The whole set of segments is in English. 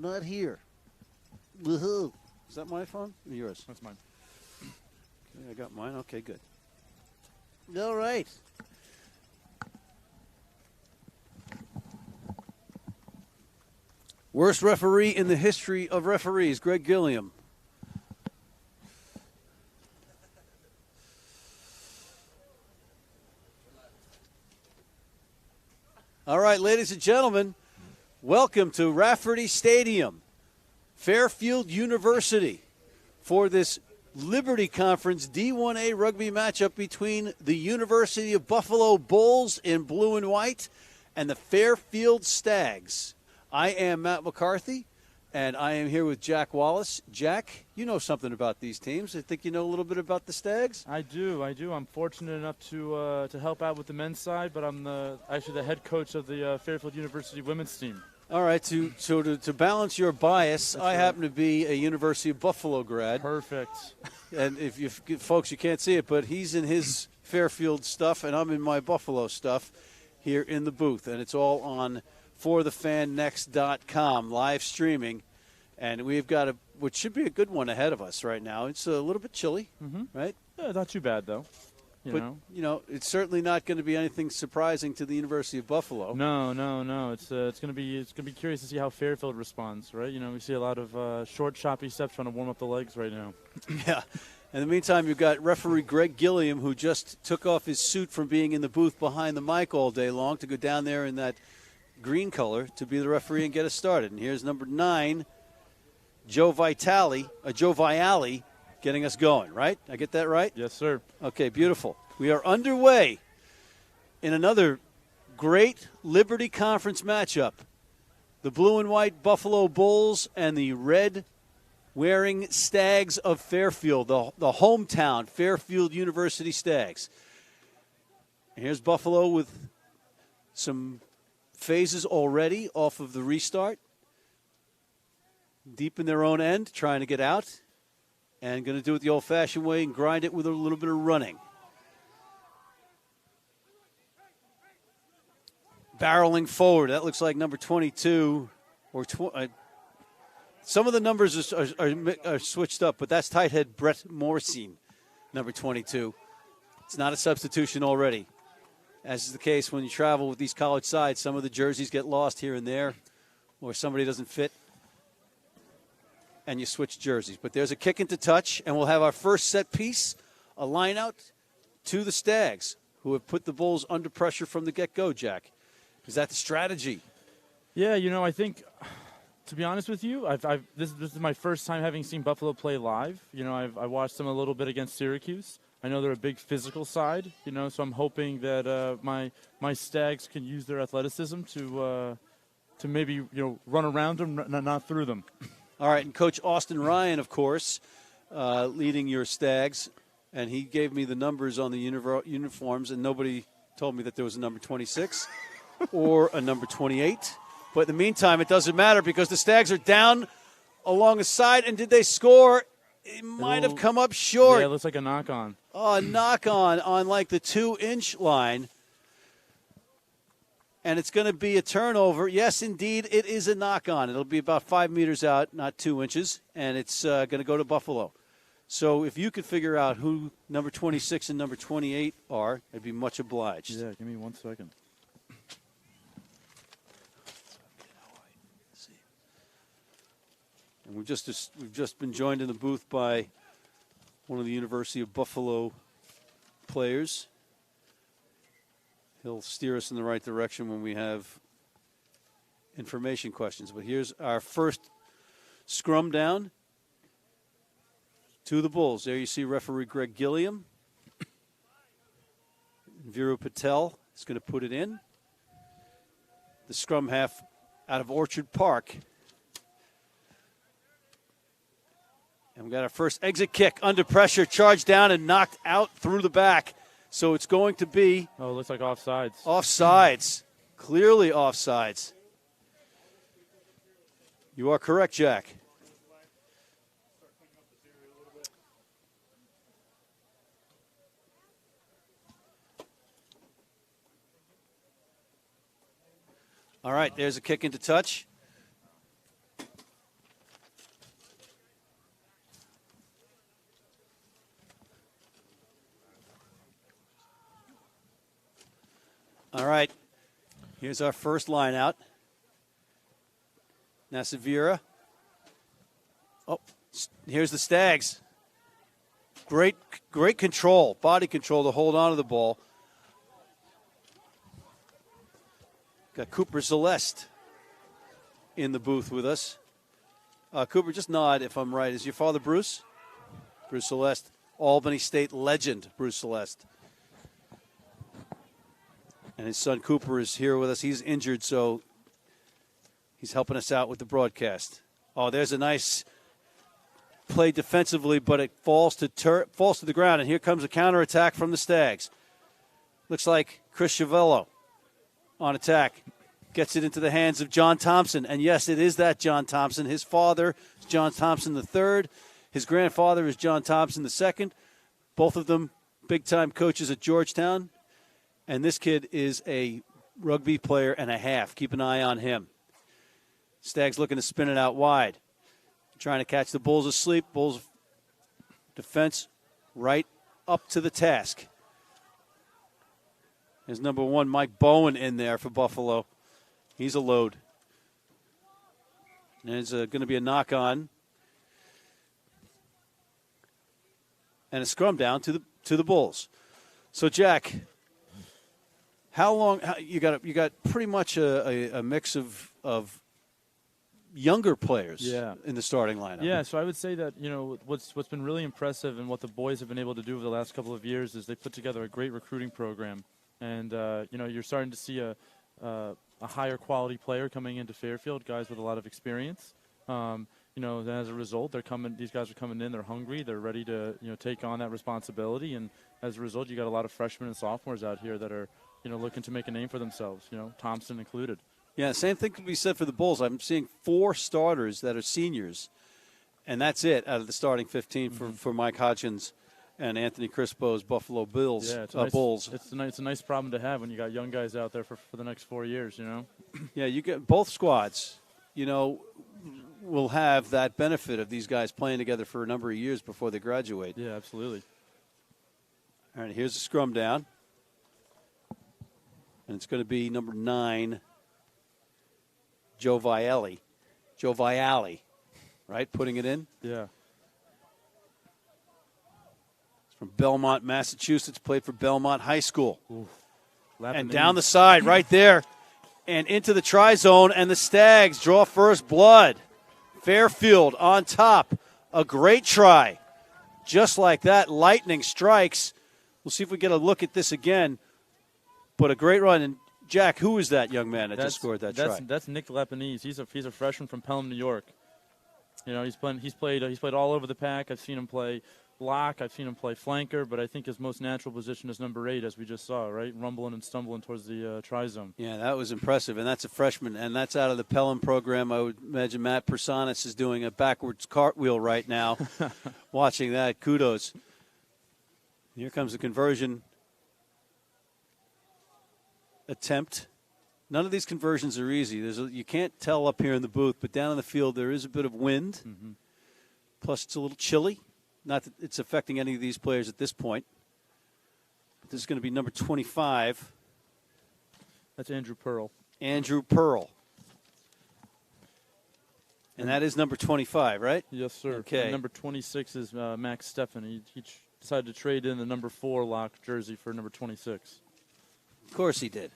not here. Woohoo. Is that my phone or yours? That's mine. Okay, I got mine. Okay, good. All right. Worst referee in the history of referees, Greg Gilliam. All right, ladies and gentlemen, welcome to Rafferty Stadium, Fairfield University, for this Liberty Conference D1A rugby matchup between the University of Buffalo Bulls in blue and white and the Fairfield Stags. I am Matt McCarthy, and I am here with Jack Wallace. Jack, you know something about these teams. I think you know a little bit about the Stags. I do. I'm fortunate enough to help out with the men's side, but I'm actually the head coach of the Fairfield University women's team. All right, to balance your bias, That's I right. happen to be a University of Buffalo grad. Perfect. And if you folks, you can't see it, but he's in his Fairfield stuff, and I'm in my Buffalo stuff here in the booth. And it's all on forthefannext.com, live streaming. And we've got what should be a good one ahead of us right now. It's a little bit chilly, right? Yeah, not too bad, though. You know, it's certainly not going to be anything surprising to the University of Buffalo. No. It's gonna be curious to see how Fairfield responds, right? You know, we see a lot of short, choppy steps trying to warm up the legs right now. Yeah. In the meantime, you've got referee Greg Gilliam, who just took off his suit from being in the booth behind the mic all day long to go down there in that green color to be the referee and get us started. And here's number 9, Joe Viali, getting us going, right? I get that right? Yes, sir. Okay, beautiful. We are underway in another great Liberty Conference matchup. The blue and white Buffalo Bulls and the red-wearing Stags of Fairfield, the hometown Fairfield University Stags. And here's Buffalo with some phases already off of the restart. Deep in their own end, trying to get out. And going to do it the old-fashioned way and grind it with a little bit of running. Barreling forward. That looks like number 22. Some of the numbers are switched up, but that's tight head Brett Morsean, number 22. It's not a substitution already. As is the case when you travel with these college sides, some of the jerseys get lost here and there, or somebody doesn't fit, and you switch jerseys. But there's a kick into touch, and we'll have our first set piece, a line out to the Stags, who have put the Bulls under pressure from the get-go, Jack. Is that the strategy? Yeah, you know, I think, to be honest with you, this is my first time having seen Buffalo play live. You know, I watched them a little bit against Syracuse. I know they're a big physical side, you know, so I'm hoping that my Stags can use their athleticism to maybe, you know, run around them, not through them. All right, and Coach Austin Ryan, of course, leading your Stags, and he gave me the numbers on the uniforms, and nobody told me that there was a number 26 or a number 28. But in the meantime, it doesn't matter because the Stags are down along the side, and did they score? It might have come up short. Yeah, it looks like a knock-on. Oh, a knock-on like the 2-inch line. And it's going to be a turnover. Yes, indeed, it is a knock-on. It'll be about 5 meters out, not 2 inches, and it's going to go to Buffalo. So if you could figure out who number 26 and number 28 are, I'd be much obliged. Yeah, give me 1 second. And we've just been joined in the booth by one of the University of Buffalo players. He'll steer us in the right direction when we have information questions. But here's our first scrum down to the Bulls. There you see referee Greg Gilliam. Viru Patel is going to put it in. The scrum half out of Orchard Park. And we got our first exit kick under pressure, charged down and knocked out through the back. So it's going to be... Oh, it looks like offsides. Offsides. Clearly offsides. You are correct, Jack. All right, there's a kick into touch. All right. Here's our first line out. Nasavira. Oh, here's the Stags. Great control, body control to hold on to the ball. Got Cooper Celeste in the booth with us. Cooper, just nod if I'm right. Is your father Bruce? Bruce Celeste, Albany State legend, Bruce Celeste. And his son Cooper is here with us. He's injured, so he's helping us out with the broadcast. Oh, there's a nice play defensively, but it falls to the ground. And here comes a counterattack from the Stags. Looks like Chris Chiavello on attack. Gets it into the hands of John Thompson. And, yes, it is that John Thompson. His father is John Thompson III. His grandfather is John Thompson II. Both of them big-time coaches at Georgetown. And this kid is a rugby player and a half. Keep an eye on him. Stags looking to spin it out wide. Trying to catch the Bulls asleep. Bulls defense right up to the task. There's number 1, Mike Bowen, in there for Buffalo. He's a load. And there's going to be a knock-on. And a scrum down to the Bulls. So, Jack, how long you got pretty much a mix of younger players in the starting lineup. Yeah, so I would say that, what's been really impressive and what the boys have been able to do over the last couple of years is they put together a great recruiting program. And, you're starting to see a higher quality player coming into Fairfield, guys with a lot of experience. As a result, these guys are coming in, they're hungry, they're ready to, take on that responsibility. And as a result, you got a lot of freshmen and sophomores out here that are, looking to make a name for themselves, Thompson included. Yeah, same thing can be said for the Bulls. I'm seeing 4 starters that are seniors, and that's it out of the starting 15 for Mike Hodgins and Anthony Crispo's Buffalo Bills. Yeah, Bulls. It's a nice problem to have when you got young guys out there for the next 4 years. Yeah, you get both squads. Will have that benefit of these guys playing together for a number of years before they graduate. Yeah, absolutely. All right, here's the scrum down, and it's going to be number 9. Joe Vialli, right, putting it in? Yeah. It's from Belmont, Massachusetts, played for Belmont High School. And down the knees. side right there and into the try-zone, and the Stags draw first blood. Fairfield on top. A great try. Just like that, lightning strikes. We'll see if we get a look at this again. But a great run. And Jack, who is that young man that just scored that try? That's Nick Lepanese. He's a freshman from Pelham, New York. He's played all over the pack. I've seen him play lock. I've seen him play flanker, but I think his most natural position is number 8, as we just saw, right? Rumbling and stumbling towards the try zone. Yeah, that was impressive, and that's a freshman, and that's out of the Pelham program. I would imagine Matt Personas is doing a backwards cartwheel right now watching that. Kudos. Here comes the conversion attempt. None of these conversions are easy. You can't tell up here in the booth, but down in the field there is a bit of wind. Mm-hmm. Plus it's a little chilly. Not that it's affecting any of these players at this point. But this is going to be number 25. That's Andrew Pearl. Andrew Pearl. And that is number 25, right? Yes, sir. Okay. And number 26 is Max Steffen. He decided to trade in the number 4 lock jersey for number 26. Of course he did.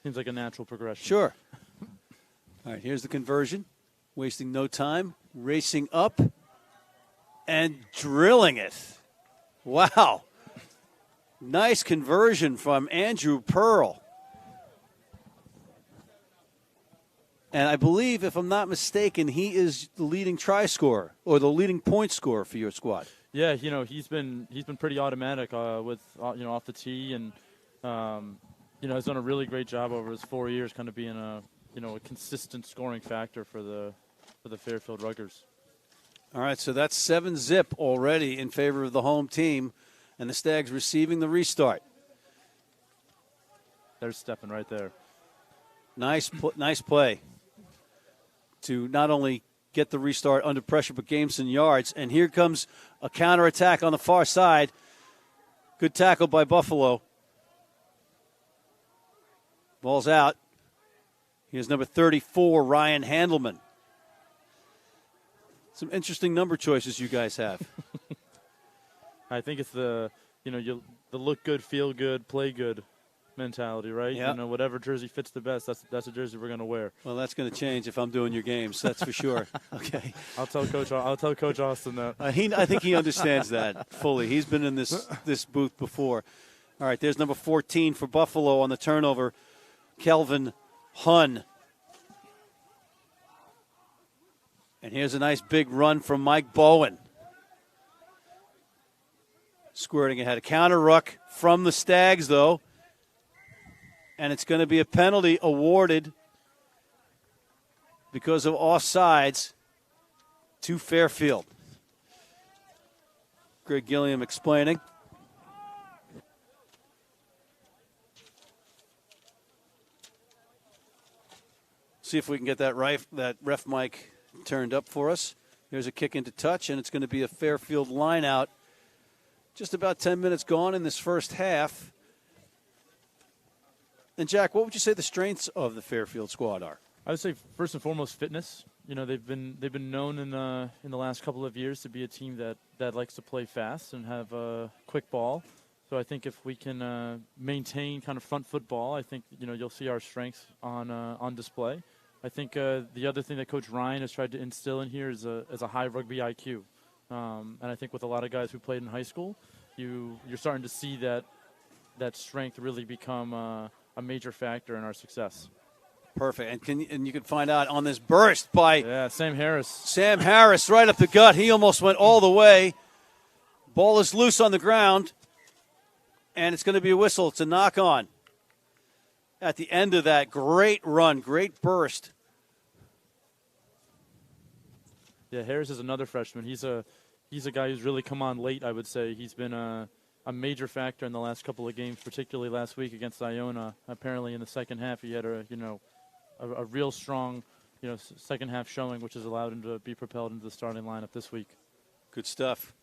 Seems like a natural progression. Sure. All right, here's the conversion. Wasting no time. Racing up and drilling it. Wow. Nice conversion from Andrew Pearl. And I believe, if I'm not mistaken, he is the leading try scorer or the leading point scorer for your squad. Yeah, he's been pretty automatic with off the tee, and has done a really great job over his 4 years, kind of being a consistent scoring factor for the Fairfield Ruggers. All right, so that's 7-zip already in favor of the home team, and the Stags receiving the restart. There's Steffen right there. Nice play to not only get the restart under pressure, but gain some yards. And here comes a counterattack on the far side. Good tackle by Buffalo. Ball's out. Here's number 34, Ryan Handelman. Some interesting number choices you guys have. I think it's the look good, feel good, play good mentality, right? Yep. Whatever jersey fits the best, that's a jersey we're going to wear. Well, that's going to change if I'm doing your games. That's for sure. Okay. I'll tell Coach Austin that. I think he understands that fully. He's been in this booth before. All right, there's number 14 for Buffalo on the turnover, Kelvin Hunn. And here's a nice big run from Mike Bowen. Squirting ahead. A counter ruck from the Stags, though. And it's going to be a penalty awarded because of offsides to Fairfield. Greg Gilliam explaining. See if we can get that ref mic turned up for us. There's a kick into touch, and it's going to be a Fairfield line out. Just about 10 minutes gone in this first half. And, Jack, what would you say the strengths of the Fairfield squad are? I would say first and foremost fitness. They've been known in the last couple of years to be a team that likes to play fast and have a quick ball. So I think if we can maintain kind of front football, I think you'll see our strengths on display. I think the other thing that Coach Ryan has tried to instill in here is a high rugby IQ. And I think with a lot of guys who played in high school, you're starting to see that strength really become a major factor in our success. Perfect. And you can find out on this burst by Sam Harris. Sam Harris right up the gut. He almost went all the way. Ball is loose on the ground, and it's going to be a whistle. It's a knock on. At the end of that great run, great burst. Yeah, Harris is another freshman. He's a guy who's really come on late, I would say. He's been a major factor in the last couple of games, particularly last week against Iona. Apparently in the second half he had a real strong second half showing, which has allowed him to be propelled into the starting lineup this week. Good stuff.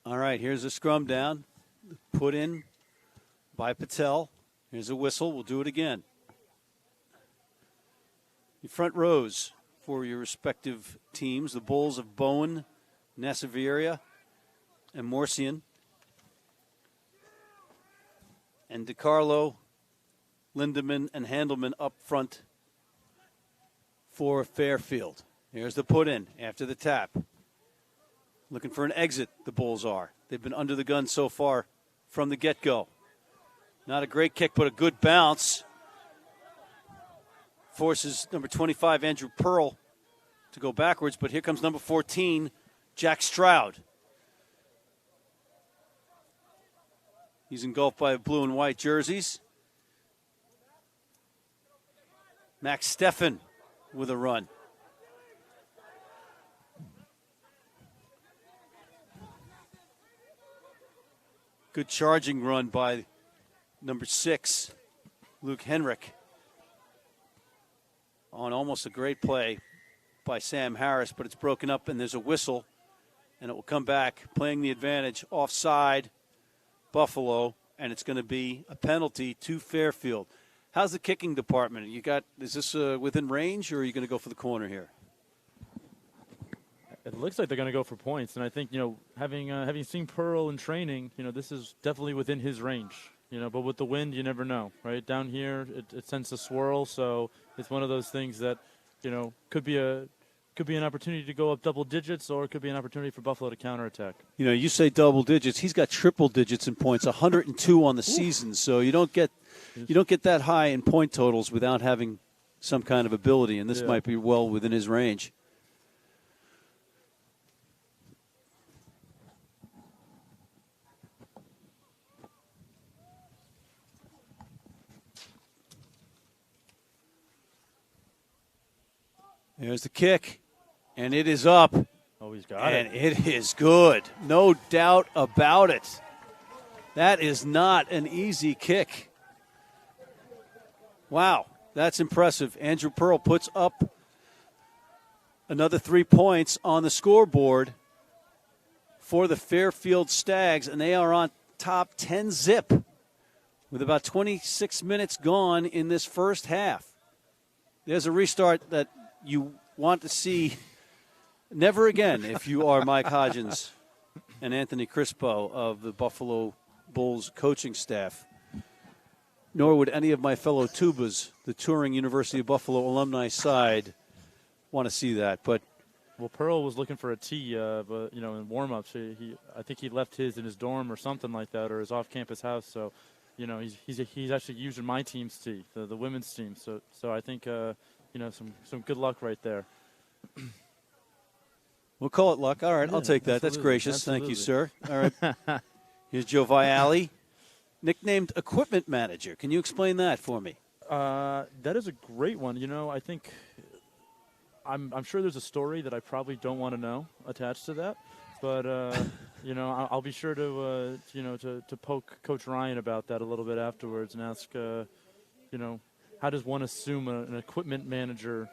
All right, here's a scrum down. Put in by Patel. Here's a whistle. We'll do it again. The front rows for your respective teams. The Bulls of Bowen, Nasaviria, and Morsian. And DiCarlo, Lindemann, and Handelman up front for Fairfield. Here's the put in after the tap. Looking for an exit, the Bulls are. They've been under the gun so far from the get-go. Not a great kick, but a good bounce. Forces number 25, Andrew Pearl, to go backwards, but here comes number 14, Jack Stroud. He's engulfed by blue and white jerseys. Max Steffen with a run. Good charging run by number 6, Luke Henrik. On almost a great play by Sam Harris, but it's broken up and there's a whistle, and it will come back, playing the advantage offside, Buffalo, and it's going to be a penalty to Fairfield. How's the kicking department? Is this within range, or are you going to go for the corner here? It looks like they're going to go for points, and I think having seen Pearl in training, this is definitely within his range. But with the wind, you never know, right? Down here, it tends to swirl, so it's one of those things that, could be an opportunity to go up double digits, or it could be an opportunity for Buffalo to counterattack. You say double digits. He's got triple digits in points, 102 on the season. So you don't get that high in point totals without having some kind of ability, and this might be well within his range. There's the kick, and it is up. Oh, he's got it. And it is good. No doubt about it. That is not an easy kick. Wow, that's impressive. Andrew Pearl puts up another 3 points on the scoreboard for the Fairfield Stags, and they are on top 10 zip with about 26 minutes gone in this first half. There's a restart that you want to see never again if you are Mike Hodgins and Anthony Crispo of the Buffalo Bulls coaching staff. Nor would any of my fellow Tubas, the touring University of Buffalo alumni side, want to see that. But well, Pearl was looking for a tee, but in warm-ups, I think he left his in his dorm or something like that, or his off-campus house. So, he's actually using my team's tee, the women's team. So I think some good luck right there. We'll call it luck. All right, Yeah, I'll take that. absolutely. That's gracious. Absolutely. Thank you, sir. All right. Here's Joe Vialli, nicknamed Equipment Manager. Can you explain that for me? That is a great one. I think I'm sure there's a story that I probably don't want to know attached to that, but I'll be sure to to poke Coach Ryan about that a little bit afterwards and ask how does one assume an equipment manager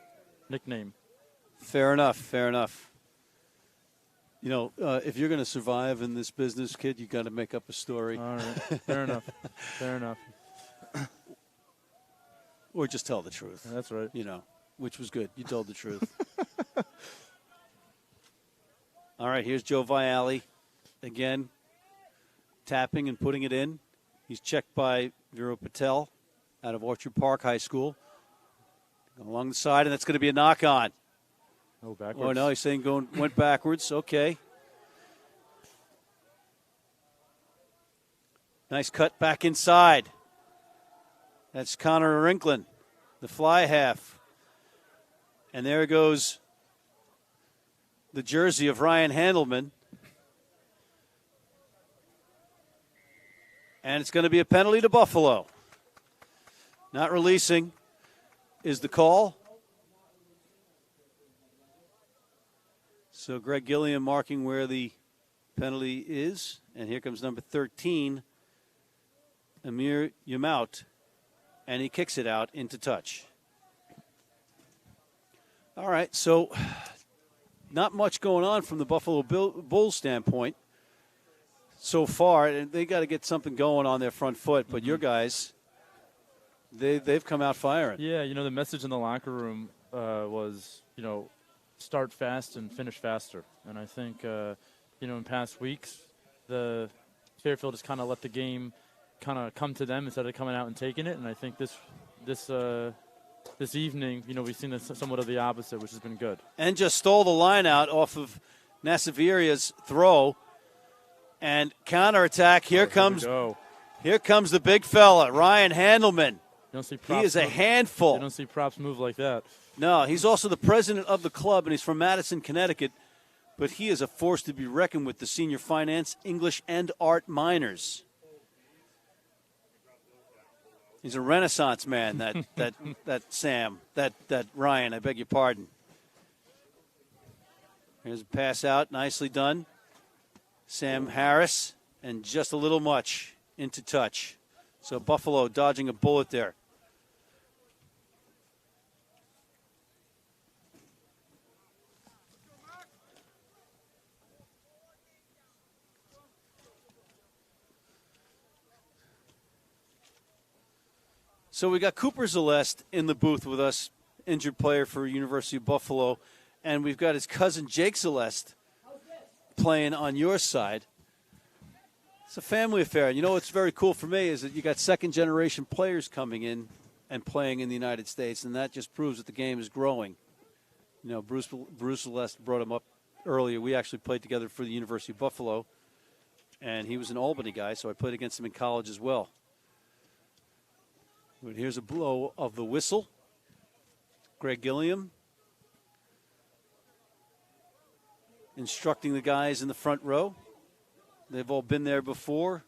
nickname? Fair enough. Fair enough. If you're going to survive in this business, kid, you got to make up a story. All right. Fair enough. Fair enough. Or just tell the truth. That's right. Which was good. You told the truth. All right, here's Joe Vialli again, tapping and putting it in. He's checked by Vero Patel out of Orchard Park High School. Along the side, and that's going to be a knock-on. Oh, backwards. Oh, no, he's saying went backwards. Okay. Nice cut back inside. That's Connor Rinklin, the fly half. And there goes the jersey of Ryan Handelman. And it's going to be a penalty to Buffalo. Not releasing is the call. So Greg Gilliam marking where the penalty is. And here comes number 13, Amir Yamout. And he kicks it out into touch. All right, so not much going on from the Buffalo Bulls standpoint so far. And they got to get something going on their front foot. But your guys, they've come out firing. Yeah, the message in the locker room was, start fast and finish faster. And I think, in past weeks, the Fairfield has kind of let the game kind of come to them instead of coming out and taking it. And I think this evening, we've seen somewhat of the opposite, which has been good. And just stole the line out off of Nasiviria's throw. And counterattack. Here comes the big fella, Ryan Handelman. He is a handful. You don't see props move like that. No, he's also the president of the club, and he's from Madison, Connecticut. But he is a force to be reckoned with, the senior finance, English, and art minors. He's a Renaissance man, that Sam, that Ryan, I beg your pardon. Here's a pass out, nicely done. Sam Harris, and just a little much into touch. So Buffalo dodging a bullet there. So we got Cooper Zeleste in the booth with us, injured player for University of Buffalo, and we've got his cousin Jake Zeleste playing on your side. It's a family affair. And what's very cool for me is that you got second-generation players coming in and playing in the United States, and that just proves that the game is growing. Bruce Zeleste brought him up earlier. We actually played together for the University of Buffalo, and he was an Albany guy, so I played against him in college as well. But here's a blow of the whistle. Greg Gilliam instructing the guys in the front row. They've all been there before.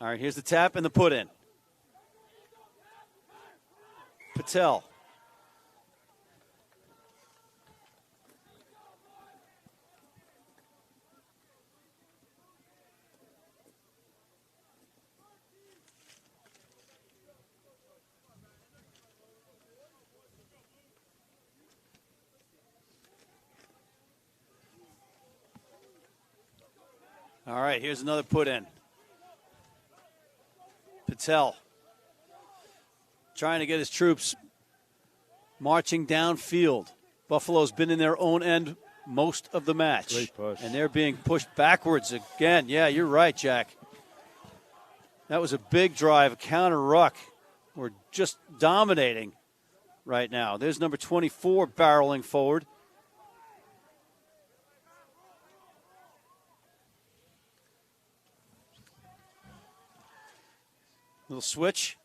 All right, here's the tap and the put in. Patel. All right, here's another put in. Patel trying to get his troops marching downfield. Buffalo's been in their own end most of the match. Great push. And they're being pushed backwards again. Yeah, you're right, Jack. That was a big drive, a counter ruck. We're just dominating right now. There's number 24 barreling forward. Little switch.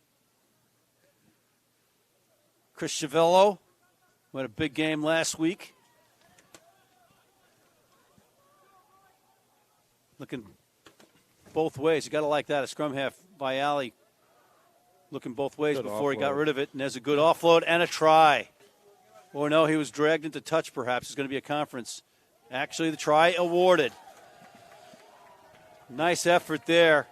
Chris Chiavello, who had a big game last week. Looking both ways. You got to like that. A scrum half by Alley looking both ways Good before offload. he got rid of it. And there's a good offload and a try. Or no, he was dragged into touch perhaps. It's going to be a conference. Actually, the try awarded. Nice effort there.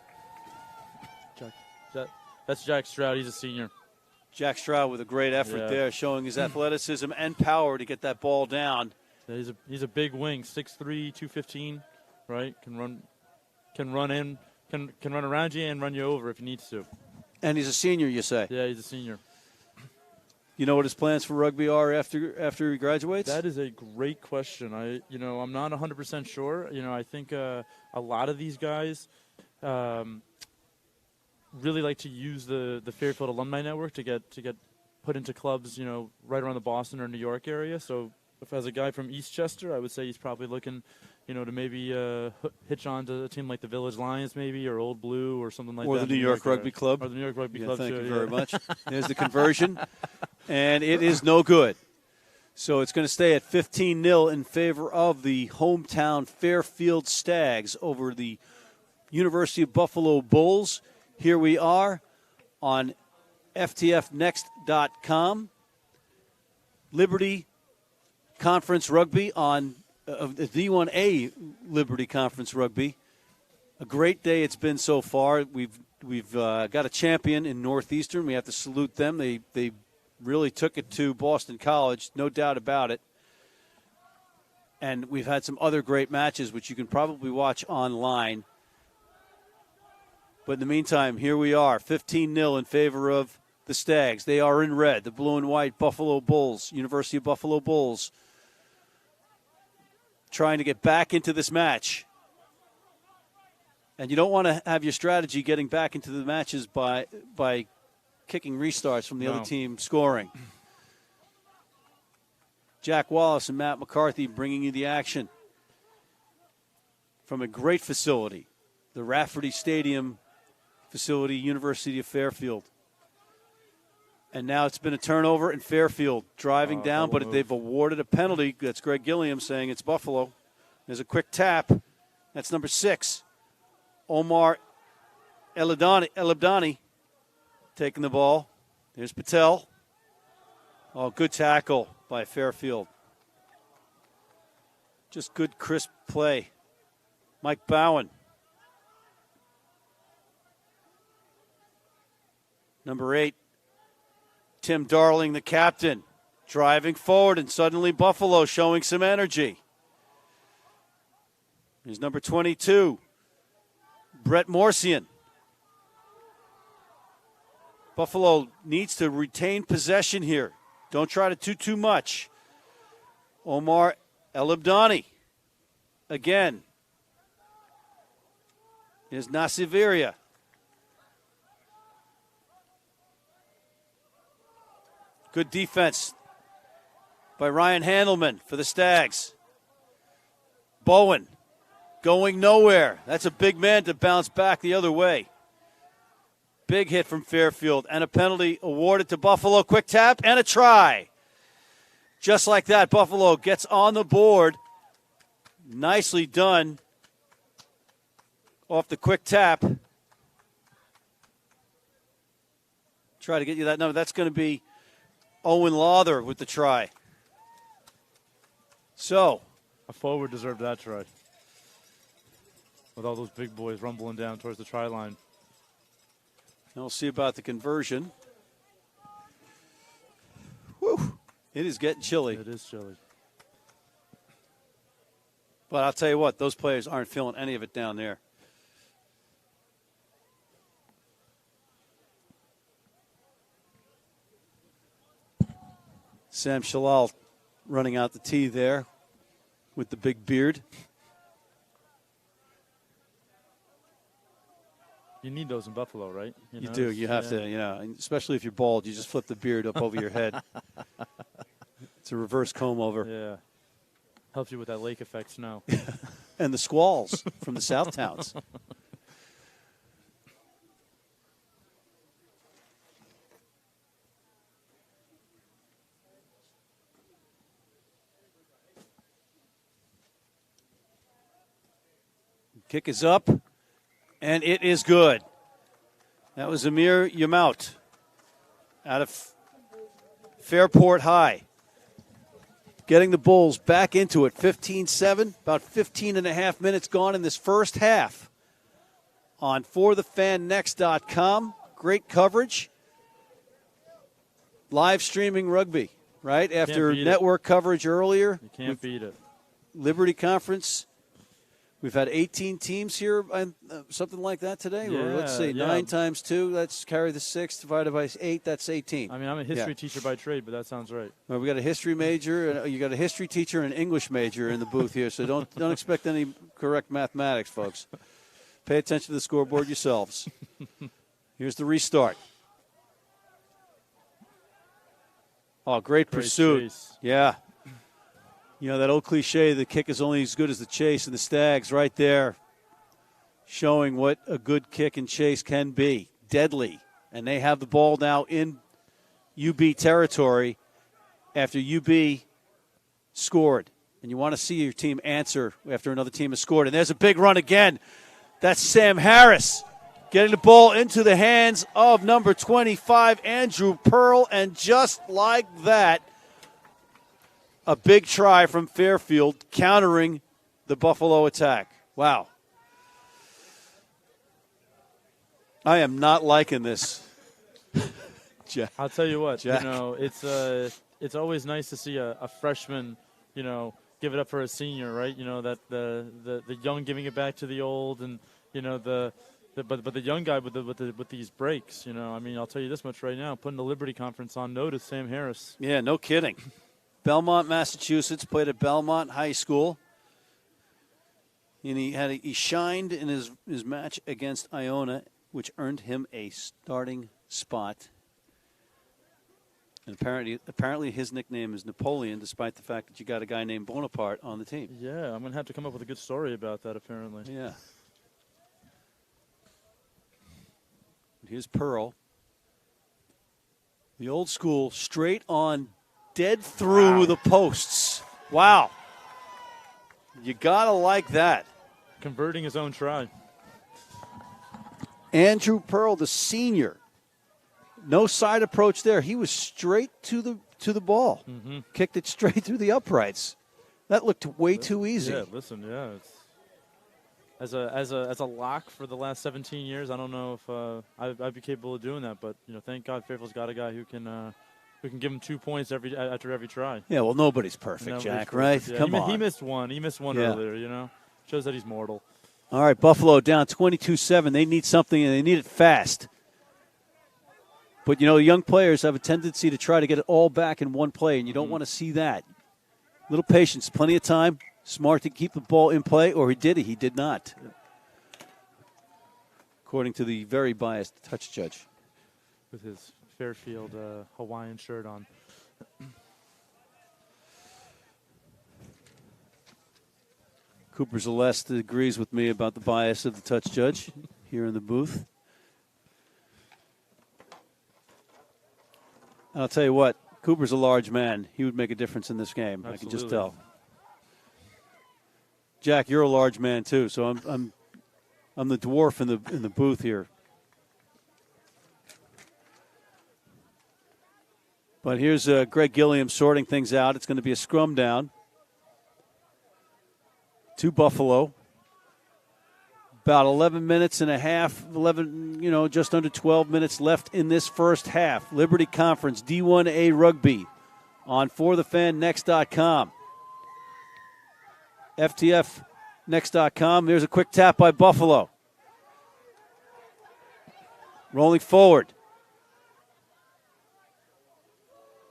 That's Jack Stroud. He's a senior. Jack Stroud with a great effort there, showing his athleticism and power to get that ball down. Yeah, he's a big wing, 6'3", 215, right? Can run around you and run you over if he needs to. And he's a senior, you say? Yeah, he's a senior. You know what his plans for rugby are after he graduates? That is a great question. I'm not 100% sure. I think a lot of these guys really like to use the Fairfield Alumni Network to get put into clubs, right around the Boston or New York area. So if as a guy from Eastchester, I would say he's probably looking, to maybe hitch on to a team like the Village Lions maybe, or Old Blue or something like that. Or the New York Rugby Club. Or the New York Rugby Club. Thank you very much. There's the conversion. And it is no good. So it's going to stay at 15-0 in favor of the hometown Fairfield Stags over the University of Buffalo Bulls. Here we are on FTFnext.com. Liberty Conference Rugby on the D1A Liberty Conference Rugby. A great day it's been so far. We've got a champion in Northeastern. We have to salute them. They really took it to Boston College, no doubt about it. And we've had some other great matches, which you can probably watch online. But in the meantime, here we are, 15-0 in favor of the Stags. They are in red, the blue and white Buffalo Bulls, University of Buffalo Bulls, trying to get back into this match. And you don't want to have your strategy getting back into the matches by kicking restarts from the other team scoring. Jack Wallace and Matt McCarthy bringing you the action from a great facility, the Rafferty Stadium facility, University of Fairfield. And now it's been a turnover, and Fairfield driving down, but they've awarded a penalty. That's Greg Gilliam saying it's Buffalo. There's a quick tap. That's number 6, Omar El-Abdani taking the ball. There's Patel. Oh, good tackle by Fairfield. Just good, crisp play. Mike Bowen. Number 8, Tim Darling, the captain, driving forward, and suddenly Buffalo showing some energy. Here's number 22, Brett Morsian. Buffalo needs to retain possession here. Don't try to do too much. Omar El-Abdani again. Here's Nasiviria. Good defense by Ryan Handelman for the Stags. Bowen going nowhere. That's a big man to bounce back the other way. Big hit from Fairfield and a penalty awarded to Buffalo. Quick tap and a try. Just like that, Buffalo gets on the board. Nicely done off the quick tap. Try to get you that number. That's going to be Owen Lawther with the try. So, a forward deserved that try. With all those big boys rumbling down towards the try line. We'll see about the conversion. Whew. It is getting chilly. It is chilly. But I'll tell you what, those players aren't feeling any of it down there. Sam Shalal running out the tee there with the big beard. You need those in Buffalo, right? You do. You have to, especially if you're bald, you just flip the beard up over your head. It's a reverse comb over. Yeah. Helps you with that lake effect snow. And the squalls from the south towns. Kick is up, and it is good. That was Amir Yamout out of Fairport High. Getting the Bulls back into it, 15-7, about 15 and a half minutes gone in this first half. On forthefannext.com, great coverage. Live streaming rugby, right? After network coverage earlier. You can't beat it. Liberty Conference. We've had 18 teams here, something like that today. Yeah, or let's say 9 times 2. Let's carry the 6 divided by 8. That's 18. I mean, I'm a history teacher by trade, but that sounds right. Well, we got a history major. You got a history teacher and an English major in the booth here, so don't expect any correct mathematics, folks. Pay attention to the scoreboard yourselves. Here's the restart. Oh, great pursuit. Chase. Yeah. You know, that old cliche, the kick is only as good as the chase, and the Stags right there showing what a good kick and chase can be. Deadly. And they have the ball now in UB territory after UB scored. And you want to see your team answer after another team has scored. And there's a big run again. That's Sam Harris getting the ball into the hands of number 25, Andrew Pearl. And just like that, a big try from Fairfield countering the Buffalo attack. Wow. I am not liking this. Jack. I'll tell you what, Jack. It's always nice to see a freshman, give it up for a senior, right? That the young giving it back to the old, and but the young guy with these breaks, I mean, I'll tell you this much right now, putting the Liberty Conference on notice, Sam Harris. Yeah, no kidding. Belmont, Massachusetts, played at Belmont High School. And he shined in his match against Iona, which earned him a starting spot. And apparently his nickname is Napoleon, despite the fact that you got a guy named Bonaparte on the team. Yeah, I'm going to have to come up with a good story about that, apparently. Yeah. And here's Pearl. The old school, straight on, dead through the posts. Wow. You got to like that. Converting his own try. Andrew Pearl, the senior. No side approach there. He was straight to the ball. Mm-hmm. Kicked it straight through the uprights. That looked way too easy. Yeah, listen, it's as a lock for the last 17 years, I don't know if I'd be capable of doing that, but thank God Fairfield's got a guy who can give him 2 points after every try. Yeah, well, nobody's perfect, Jack, right? Yeah. Come on. He missed one. He missed one earlier, Shows that he's mortal. All right, Buffalo down 22-7. They need something, and they need it fast. But, young players have a tendency to try to get it all back in one play, and you don't want to see that. Little patience, plenty of time. Smart to keep the ball in play, or he did not. According to the very biased touch judge. With his Fairfield Hawaiian shirt on. Cooper Celeste agrees with me about the bias of the touch judge here in the booth. I'll tell you what, Cooper's a large man. He would make a difference in this game. Absolutely. I can just tell. Jack, you're a large man too, so I'm the dwarf in the booth here. But here's Greg Gilliam sorting things out. It's going to be a scrum down to Buffalo. About 11 minutes and a half, just under 12 minutes left in this first half. Liberty Conference, D1A Rugby on forthefannext.com. FTFnext.com. There's a quick tap by Buffalo. Rolling forward.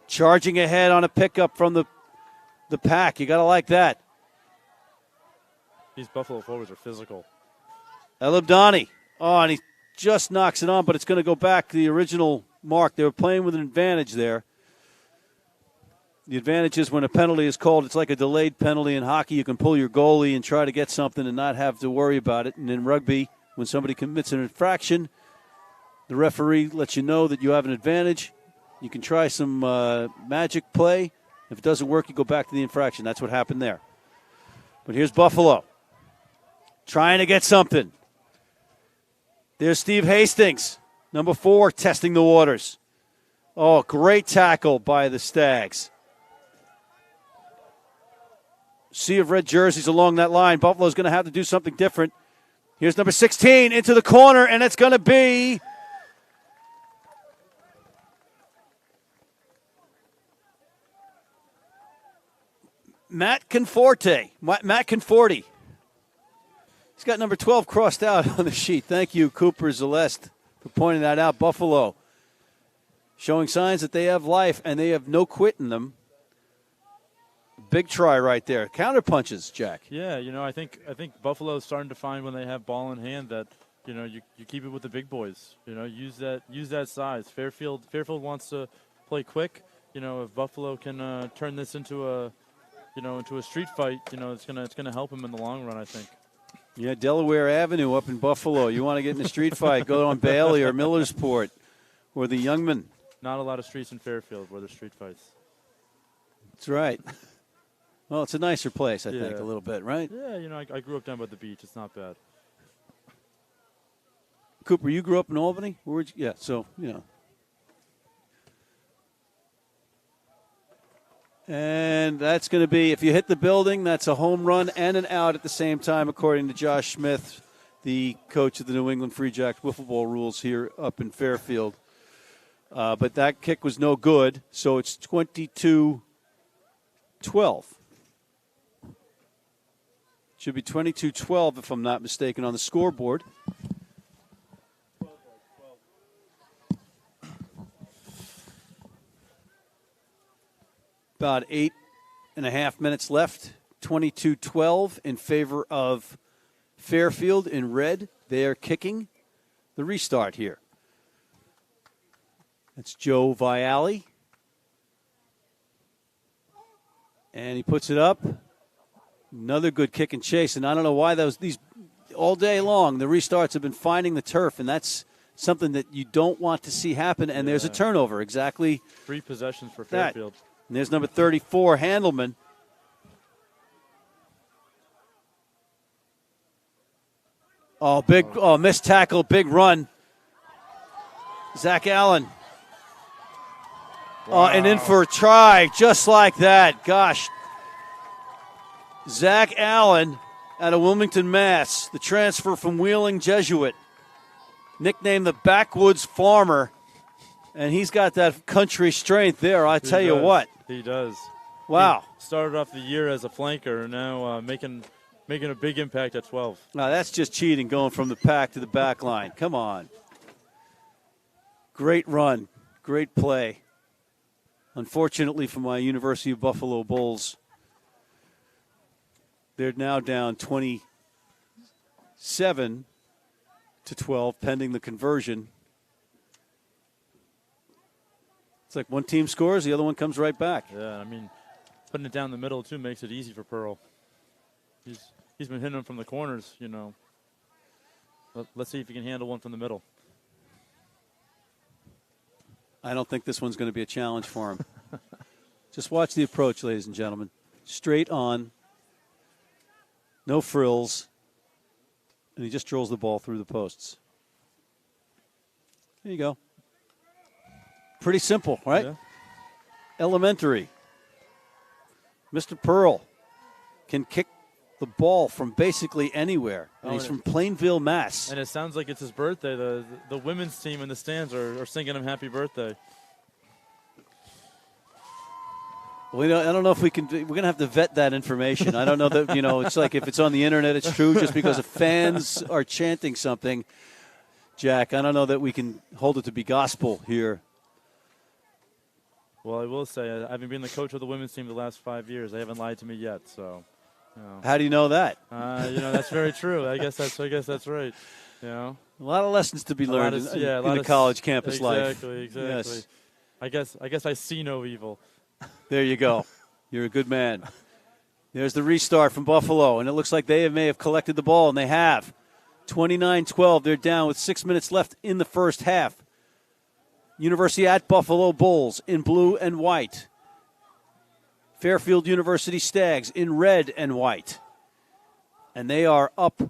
Charging ahead on a pickup from the pack. You got to like that. These Buffalo forwards are physical. El Abdani. Oh, and he just knocks it on, but it's going to go back to the original mark. They were playing with an advantage there. The advantage is when a penalty is called, it's like a delayed penalty in hockey. You can pull your goalie and try to get something and not have to worry about it. And in rugby, when somebody commits an infraction, the referee lets you know that you have an advantage. You can try some magic play. If it doesn't work, you go back to the infraction. That's what happened there. But here's Buffalo trying to get something. There's Steve Hastings, number 4, testing the waters. Oh, great tackle by the Stags. Sea of red jerseys along that line. Buffalo's going to have to do something different. Here's number 16 into the corner, and it's going to be Matt Conforti. He's got number 12 crossed out on the sheet. Thank you, Cooper Celeste, for pointing that out. Buffalo showing signs that they have life, and they have no quit in them. Big try right there. Counter punches, Jack. Yeah, I think Buffalo's starting to find when they have ball in hand that, you keep it with the big boys. Use that size. Fairfield wants to play quick. If Buffalo can turn this into a street fight, it's gonna help him in the long run, I think. Yeah, Delaware Avenue up in Buffalo. You want to get in a street fight, go on Bailey or Millersport or the Youngman. Not a lot of streets in Fairfield where there's street fights. That's right. Well, it's a nicer place, I think, a little bit, right? Yeah, I grew up down by the beach. It's not bad. Cooper, you grew up in Albany? Yeah, so. And that's going to be, if you hit the building, that's a home run and an out at the same time, according to Josh Smith, the coach of the New England Free Jacks wiffle ball rules here up in Fairfield. But that kick was no good, so it's 22-12. Should be 22-12 if I'm not mistaken on the scoreboard. About 8.5 minutes left. 22-12 in favor of Fairfield in red. They are kicking the restart here. That's Joe Vialli. And he puts it up. Another good kick and chase. And I don't know why these all day long, the restarts have been finding the turf, and that's something that you don't want to see happen. And there's a turnover. Exactly. 3 possessions for Fairfield. And there's number 34, Handelman. Missed tackle, big run. Zach Allen. Wow. And in for a try, just like that. Gosh. Zach Allen out of Wilmington, Mass., the transfer from Wheeling Jesuit. Nicknamed the Backwoods Farmer. And he's got that country strength there, I tell you what. He does. Wow. He started off the year as a flanker, and now making a big impact at 12. Now, that's just cheating, going from the pack to the back line. Come on. Great run. Great play. Unfortunately for my University of Buffalo Bulls, they're now down 27-12 pending the conversion. It's like one team scores, the other one comes right back. Yeah, putting it down the middle, too, makes it easy for Pearl. He's been hitting them from the corners, Let's see if he can handle one from the middle. I don't think this one's going to be a challenge for him. Just watch the approach, ladies and gentlemen. Straight on. No frills. And he just drills the ball through the posts. There you go. Pretty simple, right? Yeah. Elementary. Mr. Pearl can kick the ball from basically anywhere. And he's from Plainville, Mass. And it sounds like it's his birthday. The women's team in the stands are singing him happy birthday. I don't know if we can. We're going to have to vet that information. I don't know that, it's like if it's on the internet, it's true just because if fans are chanting something. Jack, I don't know that we can hold it to be gospel here. Well, I will say, having been the coach of the women's team the last 5 years, they haven't lied to me yet. So, how do you know that? That's very true. I guess that's right. A lot of lessons to be learned in the college campus life. Exactly. Yes. I guess I see no evil. There you go. You're a good man. There's the restart from Buffalo, and it looks like they may have collected the ball, and they have. 29-12, they're down with 6 minutes left in the first half. University at Buffalo Bulls in blue and white. Fairfield University Stags in red and white. And they are up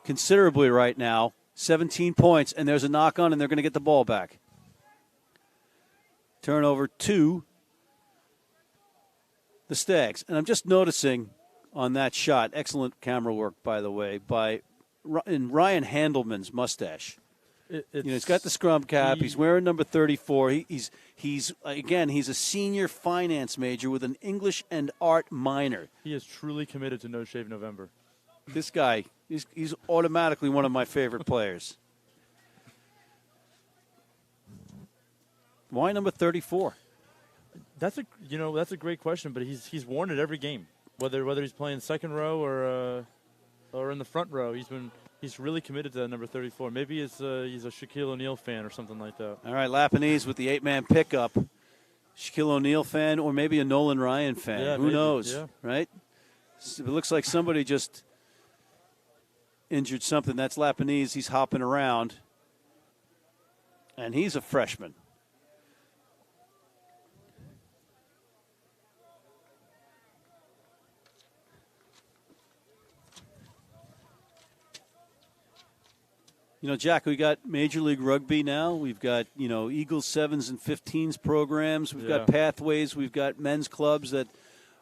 considerably right now, 17 points, and there's a knock on, and they're going to get the ball back. Turnover 2. The Stags. And I'm just noticing on that shot, excellent camera work, by the way, in Ryan Handelman's mustache. He's got the scrum cap. He's wearing number 34. He's a senior finance major with an English and art minor. He is truly committed to No Shave November. This guy, he's automatically one of my favorite players. Why number 34? That's a great question, but he's worn it every game. Whether he's playing second row or in the front row, he's really committed to that number 34. Maybe he's a Shaquille O'Neal fan or something like that. All right, Lapinese with the 8-man pickup. Shaquille O'Neal fan or maybe a Nolan Ryan fan. Yeah, Who knows, right? It looks like somebody just injured something. That's Lapinese. He's hopping around, and he's a freshman. Jack, we got Major League Rugby now. We've got, Eagles 7s and 15s programs. We've got pathways. We've got men's clubs that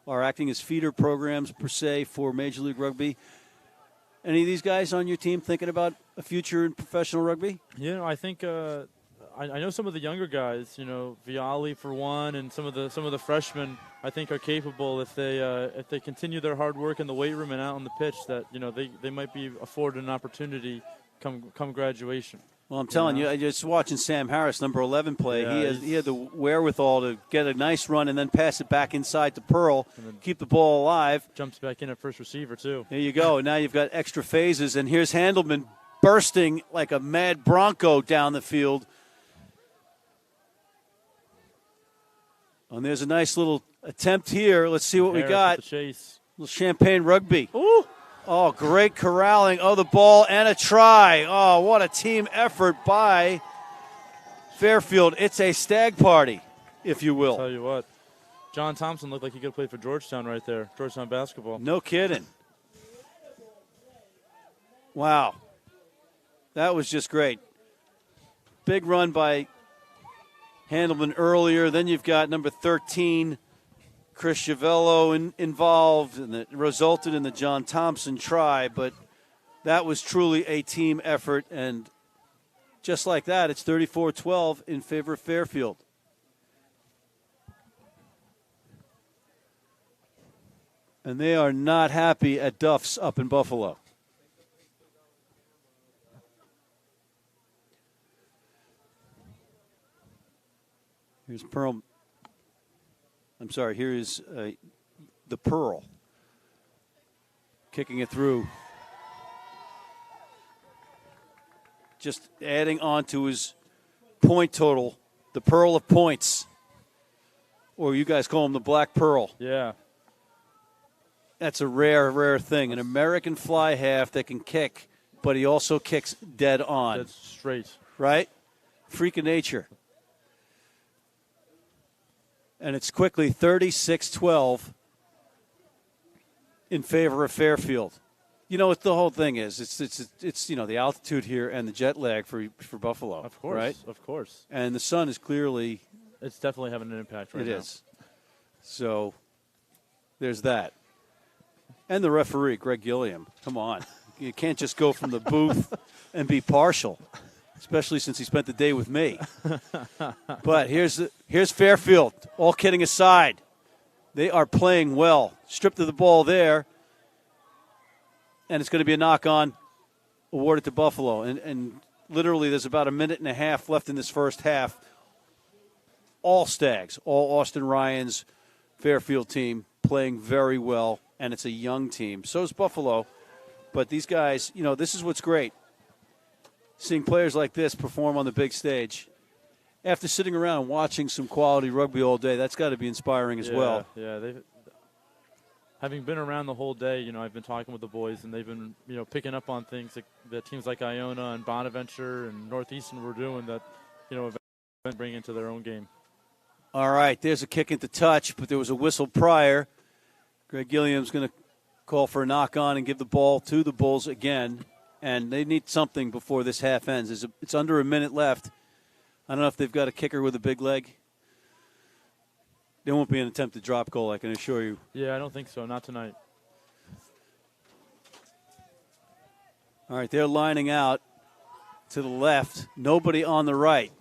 are acting as feeder programs, per se, for Major League Rugby. Any of these guys on your team thinking about a future in professional rugby? I think I know some of the younger guys, Viali for one, and some of the freshmen I think are capable if they continue their hard work in the weight room and out on the pitch that, they might be afforded an opportunity come graduation. Well, I'm telling you, just watching Sam Harris, number 11, play, he had the wherewithal to get a nice run and then pass it back inside to Pearl, keep the ball alive. Jumps back in at first receiver, too. There you go. Now you've got extra phases, and here's Handelman bursting like a mad bronco down the field. And there's a nice little attempt here. Let's see what Harris we got. With the chase. Little champagne rugby. Ooh. Oh, great corralling. Oh, the ball and a try. Oh, what a team effort by Fairfield. It's a stag party, if you will. I'll tell you what. John Thompson looked like he could have played for Georgetown right there. Georgetown basketball. No kidding. Wow. That was just great. Big run by Handelman earlier. Then you've got number 13, Chris Chiavello involved, and it resulted in the John Thompson try, but that was truly a team effort, and just like that, it's 34-12 in favor of Fairfield. And they are not happy at Duff's up in Buffalo. Here's Pearl. I'm sorry, here is the Pearl. Kicking it through. Just adding on to his point total, the Pearl of points. Or you guys call him the Black Pearl. Yeah. That's a rare thing. An American fly half that can kick, but he also kicks dead on. That's straight. Right? Freak of nature. And it's quickly 36-12 in favor of Fairfield. You know what the whole thing is? It's the altitude here and the jet lag for Buffalo. Of course, right? Of course. And the sun is clearly. It's definitely having an impact right now. It is. So there's that. And the referee, Greg Gilliam. Come on, you can't just go from the booth and be partial, especially since he spent the day with me. But here's Fairfield, all kidding aside. They are playing well. Stripped of the ball there, and it's going to be a knock-on awarded to Buffalo. And literally there's about a minute and a half left in this first half. All Stags, all Austin Ryan's Fairfield team playing very well, and it's a young team. So is Buffalo. But these guys, this is what's great. Seeing players like this perform on the big stage. After sitting around and watching some quality rugby all day, that's got to be inspiring as well. Yeah, having been around the whole day, I've been talking with the boys, and they've been, picking up on things that teams like Iona and Bonaventure and Northeastern were doing that, have been bringing into their own game. All right, there's a kick into touch, but there was a whistle prior. Greg Gilliam's going to call for a knock-on and give the ball to the Bulls again, and they need something before this half ends. It's under a minute left. I don't know if they've got a kicker with a big leg. There won't be an attempted drop goal, I can assure you. Yeah, I don't think so. Not tonight. All right, they're lining out to the left. Nobody on the right.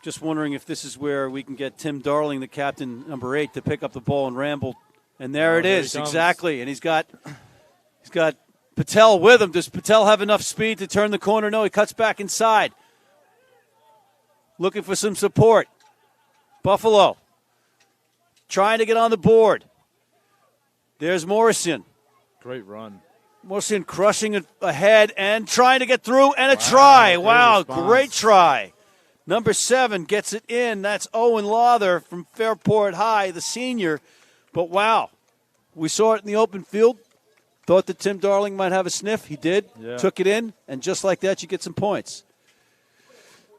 Just wondering if this is where we can get Tim Darling, the captain, number 8, to pick up the ball and ramble. And there it is, exactly. And he's got Patel with him. Does Patel have enough speed to turn the corner? No, he cuts back inside. Looking for some support. Buffalo trying to get on the board. There's Morrison. Great run. Morrison crushing it ahead and trying to get through, and a try. Wow, great try. Number 7 gets it in. That's Owen Lawther from Fairport High, the senior. But, wow, we saw it in the open field. Thought that Tim Darling might have a sniff. He did. Yeah. Took it in, and just like that, you get some points.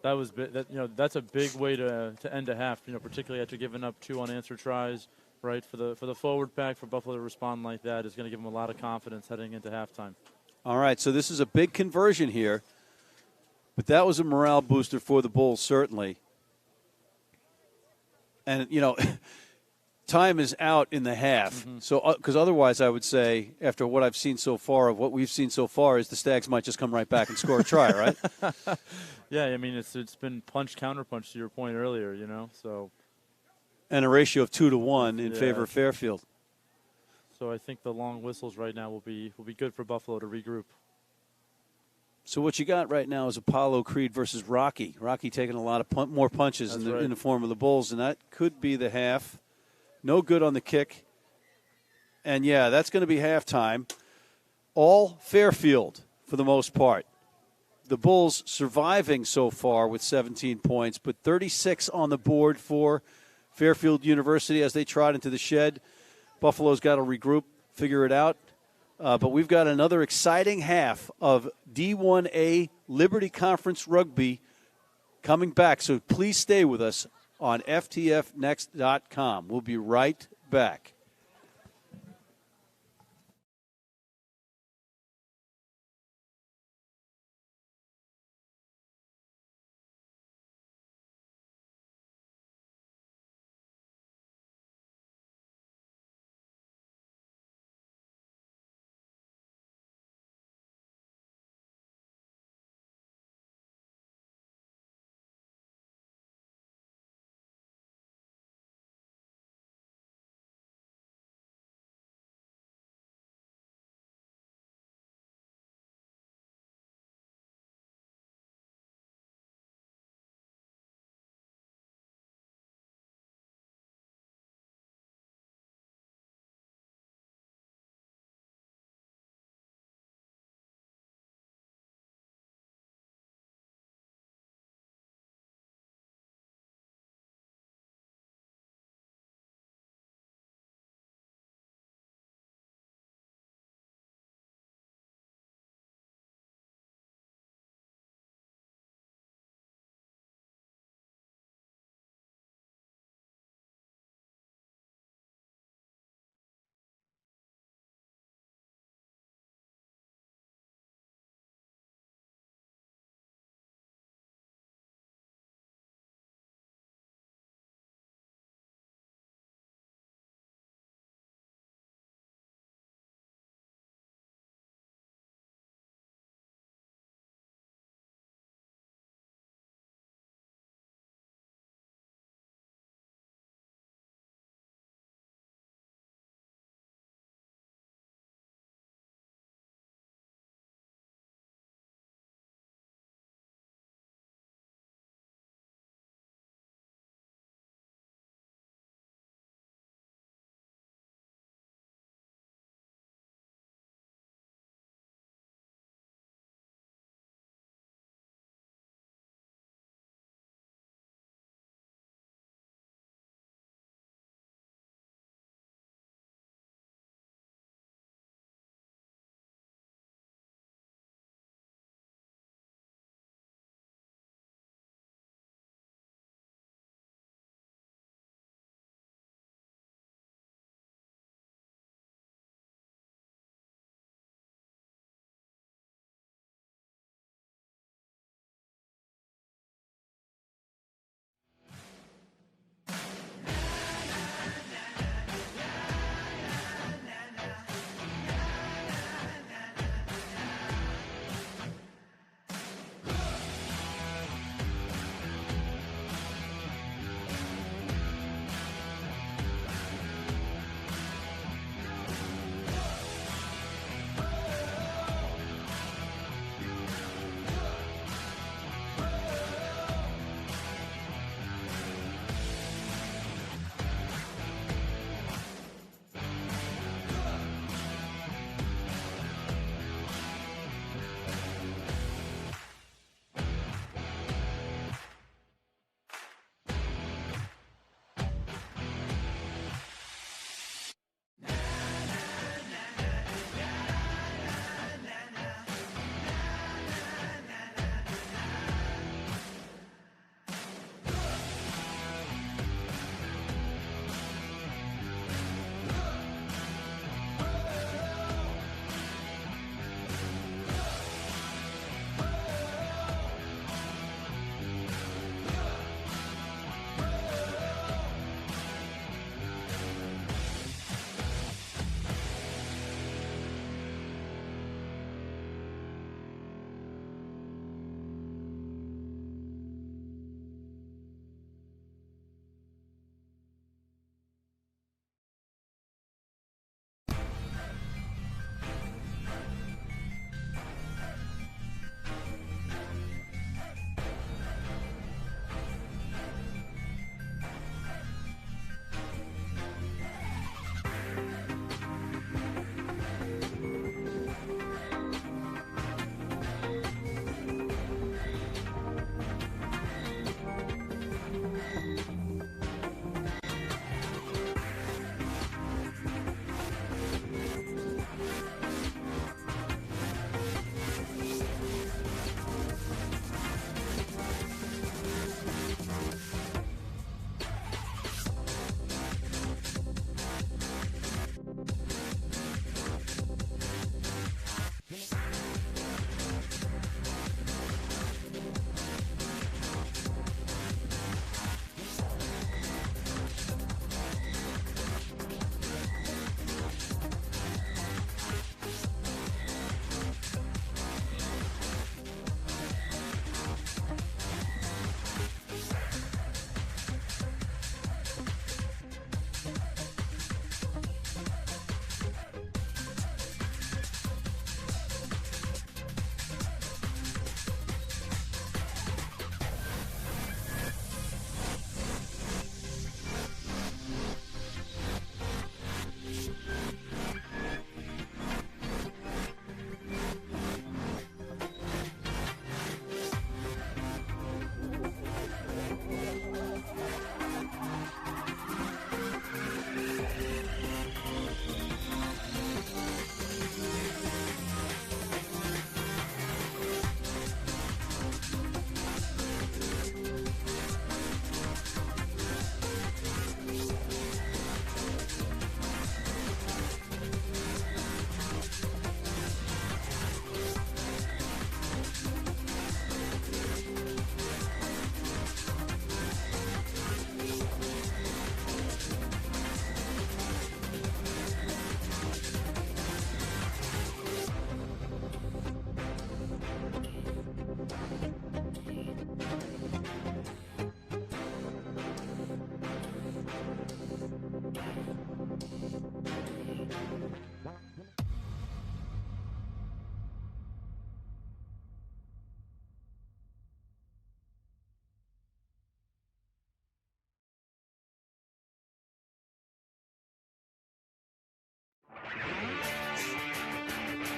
That's a big way to end a half, particularly after giving up 2 unanswered tries, right? For the forward pack, for Buffalo to respond like that is going to give them a lot of confidence heading into halftime. All right, so this is a big conversion here, but that was a morale booster for the Bulls, certainly. And, time is out in the half. Mm-hmm. So, because otherwise I would say, after what I've seen so far, of what we've seen so far, is the Stags might just come right back and score a try, right? Yeah, I mean, it's been punch, counterpunch to your point earlier, so. And a ratio of 2-1 in favor of Fairfield. So I think the long whistles right now will be good for Buffalo to regroup. So what you got right now is Apollo Creed versus Rocky. Rocky taking a lot of more punches in the form of the Bulls, and that could be the half. No good on the kick. And, yeah, that's going to be halftime. All Fairfield for the most part. The Bulls surviving so far with 17 points, but 36 on the board for Fairfield University as they trot into the shed. Buffalo's got to regroup, figure it out. But we've got another exciting half of D1A Liberty Conference Rugby coming back. So please stay with us on FTFnext.com. We'll be right back.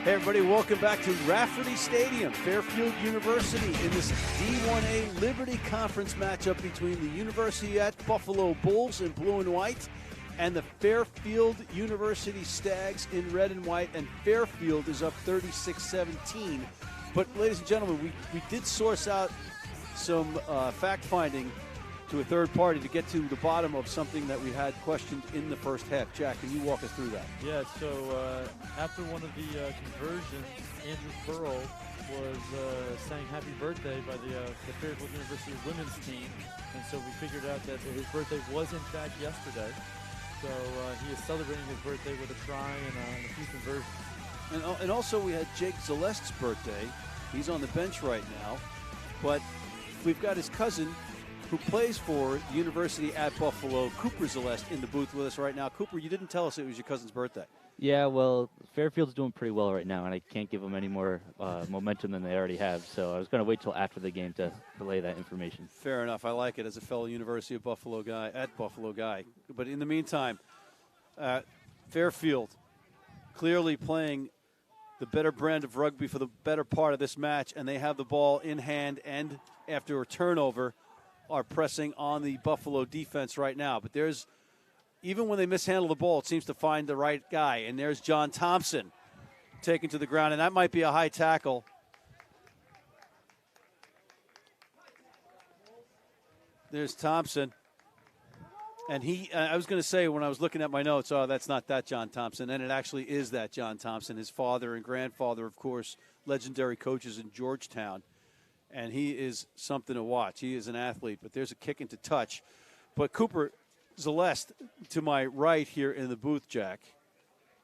Hey everybody, welcome back to Rafferty Stadium, Fairfield University, in this D1A Liberty Conference matchup between the University at Buffalo Bulls in blue and white and the Fairfield University Stags in red and white, and Fairfield is up 36-17. But ladies and gentlemen, we did source out some fact-finding to a third party to get to the bottom of something that we had questioned in the first half. Jack, can you walk us through that? Yeah, so after one of the conversions, Andrew Pearl was saying happy birthday by the Fairfield University women's team, and so we figured out that his birthday was in fact yesterday. So he is celebrating his birthday with a try and a few conversions. And also we had Jake Zalest's birthday. He's on the bench right now, but we've got his cousin who plays for the University at Buffalo, Cooper Zalest, in the booth with us right now. Cooper, you didn't tell us it was your cousin's birthday. Yeah, well, Fairfield's doing pretty well right now, and I can't give them any more momentum than they already have. So I was going to wait till after the game to relay that information. Fair enough. I like it as a fellow University of Buffalo guy. But in the meantime, Fairfield clearly playing the better brand of rugby for the better part of this match, and they have the ball in hand, and after a turnover, are pressing on the Buffalo defense right now. But there's, even when they mishandle the ball, it seems to find the right guy. And there's John Thompson taken to the ground, and that might be a high tackle. There's Thompson. And I was going to say when I was looking at my notes, oh, that's not that John Thompson. And it actually is that John Thompson, his father and grandfather, of course, legendary coaches in Georgetown. And he is something to watch. He is an athlete, but there's a kick into touch. But Cooper Zalest, to my right here in the booth, Jack,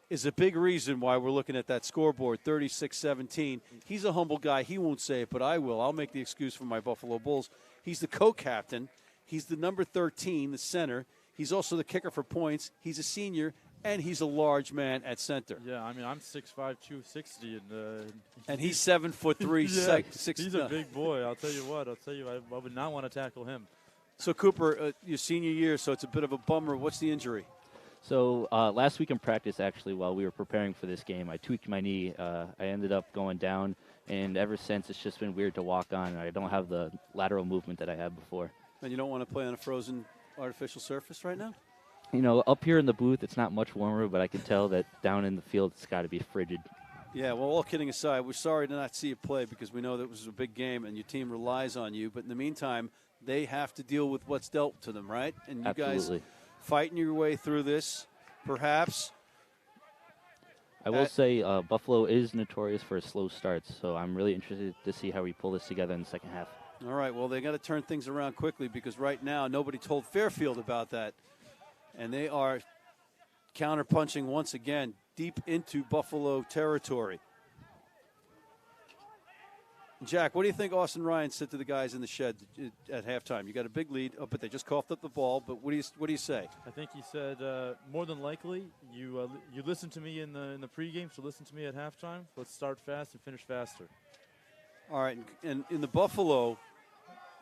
is a big reason why we're looking at that scoreboard, 36-17. He's a humble guy. He won't say it, but I will. I'll make the excuse for my Buffalo Bulls. He's the co-captain. He's the number 13, the center. He's also the kicker for points. He's a senior, and he's a large man at center. Yeah, I mean, I'm 6'5", 260, and he's 7'3". Yeah, six, he's a big boy. I'll tell you what. I would not want to tackle him. So, Cooper, your senior year, so it's a bit of a bummer. What's the injury? So last week in practice, actually, while we were preparing for this game, I tweaked my knee. I ended up going down, and ever since it's just been weird to walk on. I don't have the lateral movement that I had before. And you don't want to play on a frozen artificial surface right now? You know, up here in the booth, it's not much warmer, but I can tell that down in the field, it's got to be frigid. Yeah, well, all kidding aside, we're sorry to not see you play because we know that it was a big game and your team relies on you. But in the meantime, they have to deal with what's dealt to them, right? And you Absolutely. Guys fighting your way through this, perhaps. I will say Buffalo is notorious for slow starts, so I'm really interested to see how we pull this together in the second half. All right, well, they got to turn things around quickly because right now nobody told Fairfield about that. And they are counterpunching once again deep into Buffalo territory. Jack, what do you think Austin Ryan said to the guys in the shed at halftime? You got a big lead, but they just coughed up the ball. But what do you say? I think he said more than likely you listened to me in the pregame, so listen to me at halftime. Let's start fast and finish faster. All right, and in the Buffalo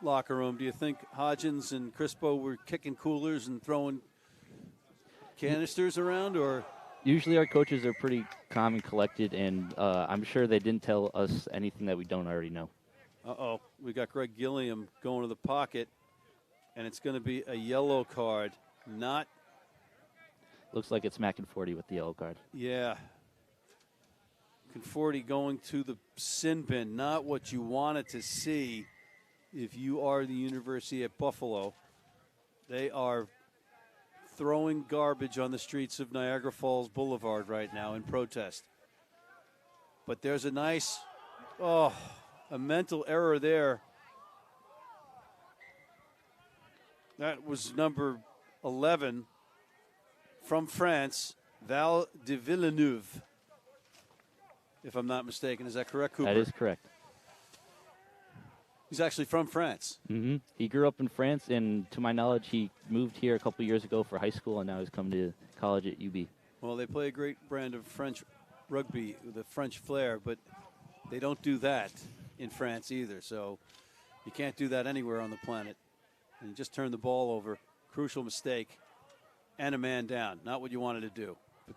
locker room, do you think Hodgins and Crispo were kicking coolers and throwing canisters around, or? Usually our coaches are pretty calm and collected, and I'm sure they didn't tell us anything that we don't already know. Uh-oh. We got Greg Gilliam going to the pocket, and it's going to be a yellow card. Not. Looks like it's McInforty with the yellow card. Yeah. Conforti going to the sin bin. Not what you wanted to see if you are the University at Buffalo. They are throwing garbage on the streets of Niagara Falls Boulevard right now in protest. But there's a nice, a mental error there. That was number 11 from France, Val de Villeneuve, if I'm not mistaken. Is that correct, Cooper? That is correct. He's actually from France. Mm-hmm. He grew up in France, and to my knowledge, he moved here a couple years ago for high school, and now he's come to college at UB. Well, they play a great brand of French rugby, the French flair, but they don't do that in France either. So you can't do that anywhere on the planet. And you just turn the ball over. Crucial mistake. And a man down. Not what you wanted to do. But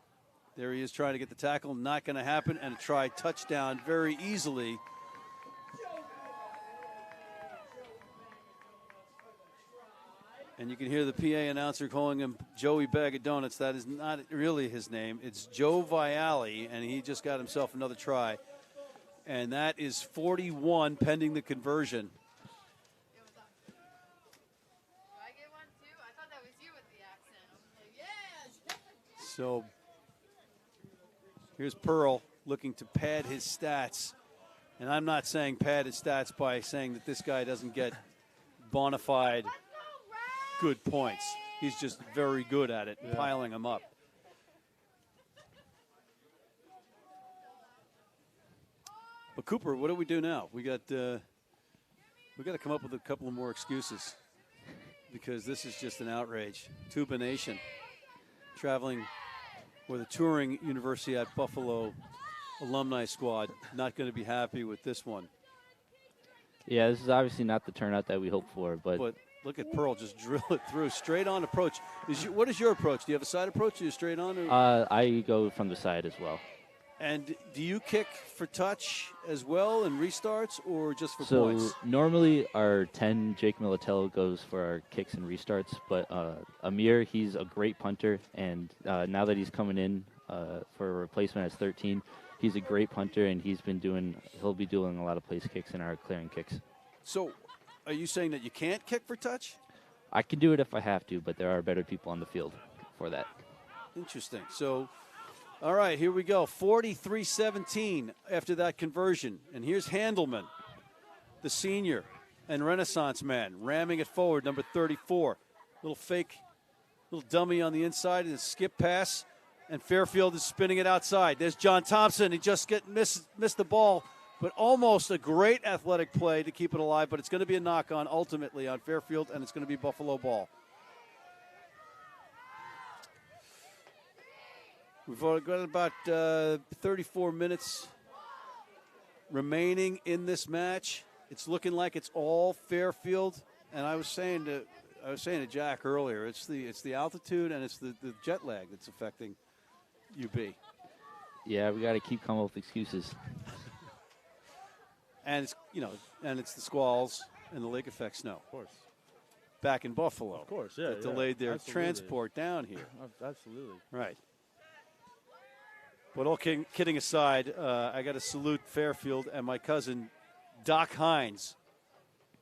There he is trying to get the tackle. Not going to happen. And a try touchdown very easily. And you can hear the PA announcer calling him Joey Bag of Donuts. That is not really his name. It's Joe Vialli, and he just got himself another try. And that is 41 pending the conversion. So here's Pearl looking to pad his stats. And I'm not saying pad his stats by saying that this guy doesn't get bona fide good points. He's just very good at it, piling them up. But Cooper, what do we do now? We got to come up with a couple of more excuses because this is just an outrage. Tuba Nation traveling with a touring University at Buffalo alumni squad, not going to be happy with this one. Yeah, this is obviously not the turnout that we hoped for, but look at Pearl just drill it through, straight on approach. What is your approach? Do you have a side approach? Are you straight on? Or? I go from the side as well. And do you kick for touch as well in restarts or just for points? So normally our 10, Jake Militello, goes for our kicks and restarts, but Amir, he's a great punter, and now that he's coming in for a replacement as 13, he's a great punter, and he'll be doing a lot of place kicks and our clearing kicks. So are you saying that you can't kick for touch? I can do it if I have to, but there are better people on the field for that. Interesting. So, all right, here we go. 43-17 after that conversion. And here's Handelman, the senior and Renaissance man, ramming it forward, number 34. Little fake, little dummy on the inside, and a skip pass. And Fairfield is spinning it outside. There's John Thompson. He just missed the ball, but almost a great athletic play to keep it alive. But it's going to be a knock-on ultimately on Fairfield, and it's going to be Buffalo ball. We've got about 34 minutes remaining in this match. It's looking like it's all Fairfield, and I was saying to Jack earlier, it's the altitude and it's the jet lag that's affecting UB. Yeah, we got to keep coming up with excuses. And it's the squalls and the lake effect snow. Of course. Back in Buffalo. Of course, yeah. That delayed their Absolutely. transport down here. Absolutely. Right. But all kidding aside, I got to salute Fairfield and my cousin, Doc Hines.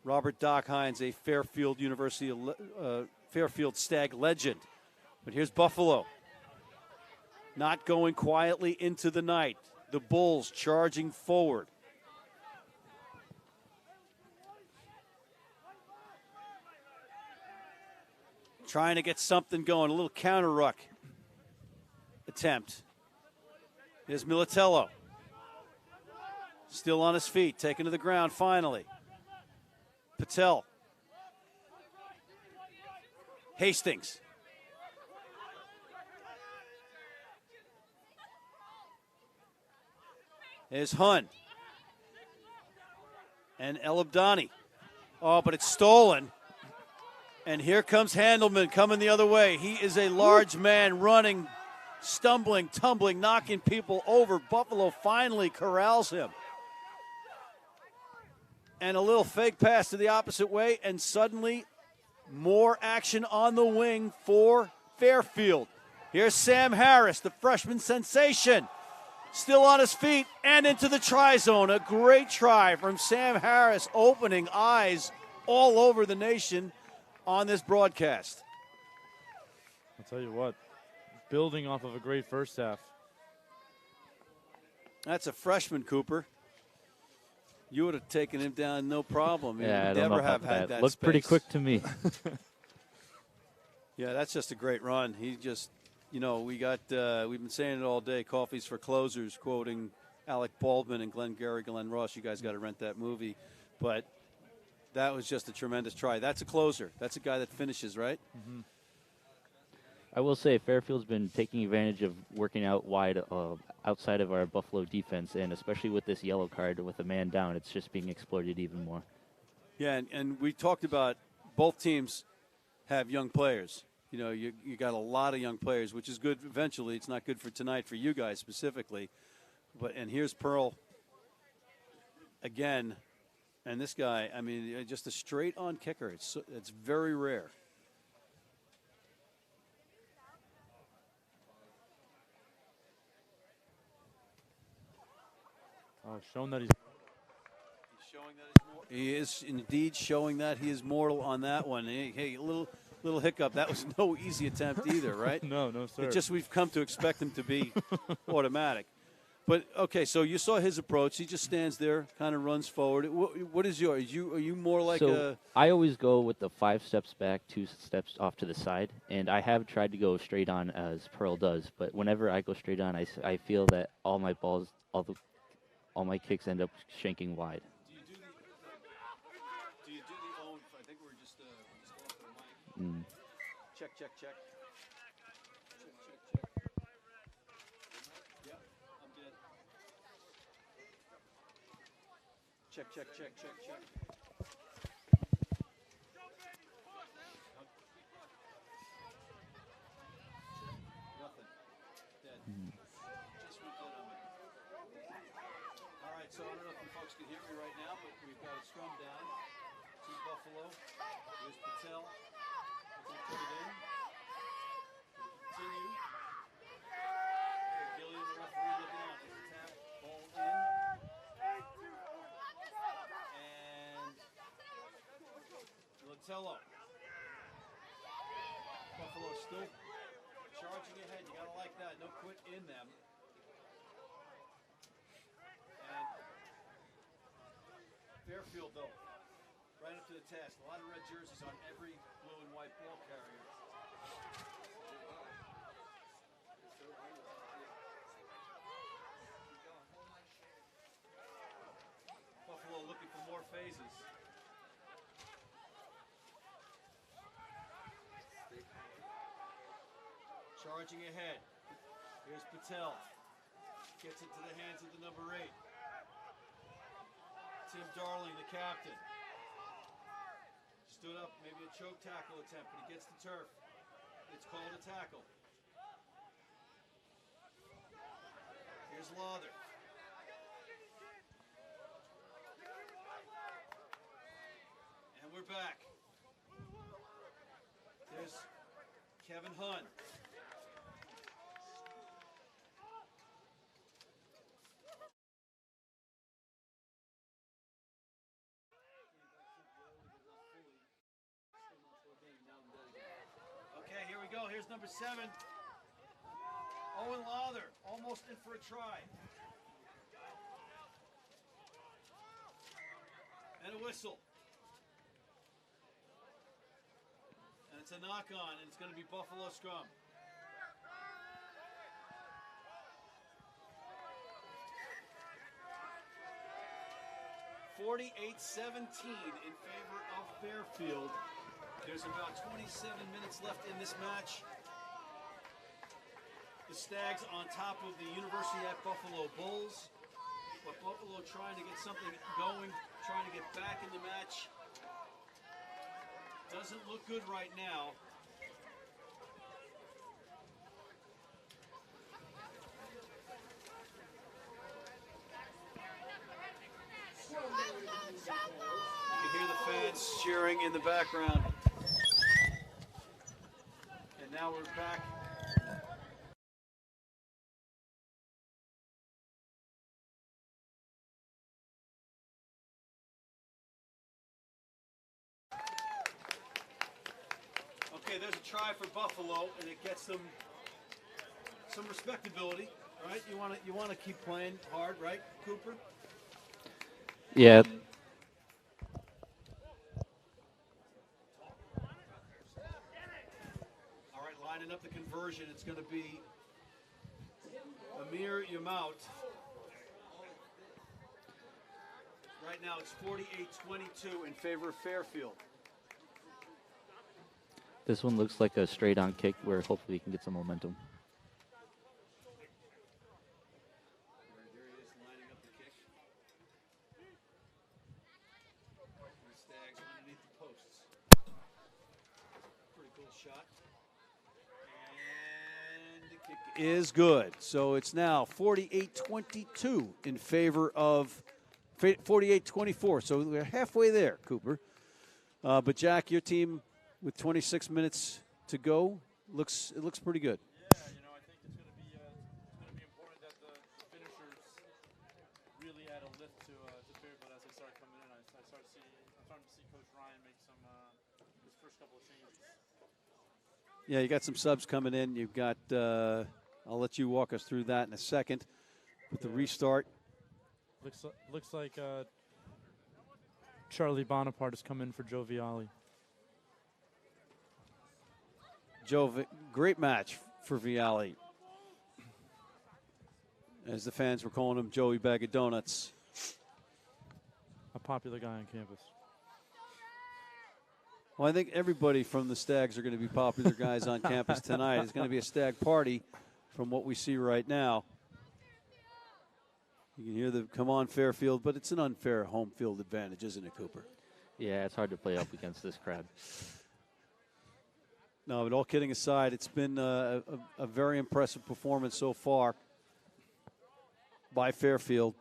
Robert Doc Hines, a Fairfield University, Fairfield Stag legend. But here's Buffalo. Not going quietly into the night. The Bulls charging forward. Trying to get something going. A little counter ruck attempt. Here's Militello. Still on his feet, taken to the ground finally. Patel. Hastings. There's Hun. And El Abdani. Oh, but it's stolen. And here comes Handelman coming the other way. He is a large man running, stumbling, tumbling, knocking people over. Buffalo finally corrals him. And a little fake pass to the opposite way, and suddenly more action on the wing for Fairfield. Here's Sam Harris, the freshman sensation. Still on his feet and into the try zone. A great try from Sam Harris, opening eyes all over the nation on this broadcast. I'll tell you what, building off of a great first half. That's a freshman, Cooper. You would have taken him down no problem. Yeah, You'd I don't never know have about had that Looked space. pretty quick to me. Yeah, that's just a great run. He just, we've been saying it all day, coffees for closers, quoting Alec Baldwin and Glenn Ross. You guys got to rent that movie. But that was just a tremendous try. That's a closer. That's a guy that finishes, right? Mm-hmm. I will say Fairfield's been taking advantage of working out wide outside of our Buffalo defense, and especially with this yellow card with a man down, it's just being exploited even more. Yeah, and we talked about both teams have young players. you know, you got a lot of young players, which is good eventually. It's not good for tonight for you guys specifically. And here's Pearl again. And this guy, I mean, just a straight-on kicker. It's very rare. Showing that he is indeed showing that he is mortal on that one. Hey, little hiccup. That was no easy attempt either, right? No, sir. It just we've come to expect him to be automatic. But okay, so you saw his approach. He just stands there, kind of runs forward. What is yours? Are you more like I always go with the 5 steps back, 2 steps off to the side, and I have tried to go straight on as Pearl does. But whenever I go straight on, I feel that all my balls, all my kicks end up shanking wide. Do you do the own? I think we're just off the mic. Check. Check. Yeah, I'm dead. Check. Nothing. Dead. Just went dead on me. All right, so I don't know if you folks can hear me right now, but we've got a scrum down to Buffalo. Here's Patel. We're going to put it in. We'll continue. Gillian, the referee, look down. There's a tap. Ball in. And Latello. Buffalo still charging ahead. You got to like that. No quit in them. And Fairfield, though, right up to the task. A lot of red jerseys on every blue and white ball carrier. Buffalo looking for more phases. Charging ahead. Here's Patel. Gets it to the hands of the number 8. Tim Darling, the captain. Stood up, maybe a choke tackle attempt, but he gets the turf. It's called a tackle. Here's Lawther. And we're back. There's Kevin Hunt. Okay, here we go. Here's number 7. Owen Lawther, almost in for a try. And a whistle. And it's a knock-on, and it's going to be Buffalo scrum. (48-17) in favor of Fairfield. There's about 27 minutes left in this match. The Stags on top of the University at Buffalo Bulls. But Buffalo trying to get something going, trying to get back in the match. Doesn't look good right now. You can hear the fans cheering in the background. And now we're back. Okay, there's a try for Buffalo, and it gets them some respectability, right? You want to keep playing hard, right, Cooper? Yeah. All right, lining up the conversion. It's going to be Amir Yamout. Right now, it's 48-22 in favor of Fairfield. This one looks like a straight-on kick where hopefully we can get some momentum. There he is, lining up the kick. The Stags underneath the posts. Pretty cool shot. is good. So it's now 48-22 in favor of 48-24. So we're halfway there, Cooper. But Jack, your team with 26 minutes to go looks pretty good. Yeah, I think it's going to be important that the finishers really add a lift to Fairfield as they start coming in. I'm starting to see Coach Ryan make his first couple of changes. Yeah, you got some subs coming in. You've got. I'll let you walk us through that in a second. With the restart. Looks like Charlie Bonaparte has come in for Joe Viali. Great match for Viali. As the fans were calling him Joey Bag of Donuts. A popular guy on campus. Well, I think everybody from the Stags are going to be popular guys on campus tonight. It's going to be a Stag party from what we see right now. You can hear the come on Fairfield, but it's an unfair home field advantage, isn't it, Cooper? Yeah, it's hard to play up against this crowd. No, but all kidding aside, it's been a very impressive performance so far by Fairfield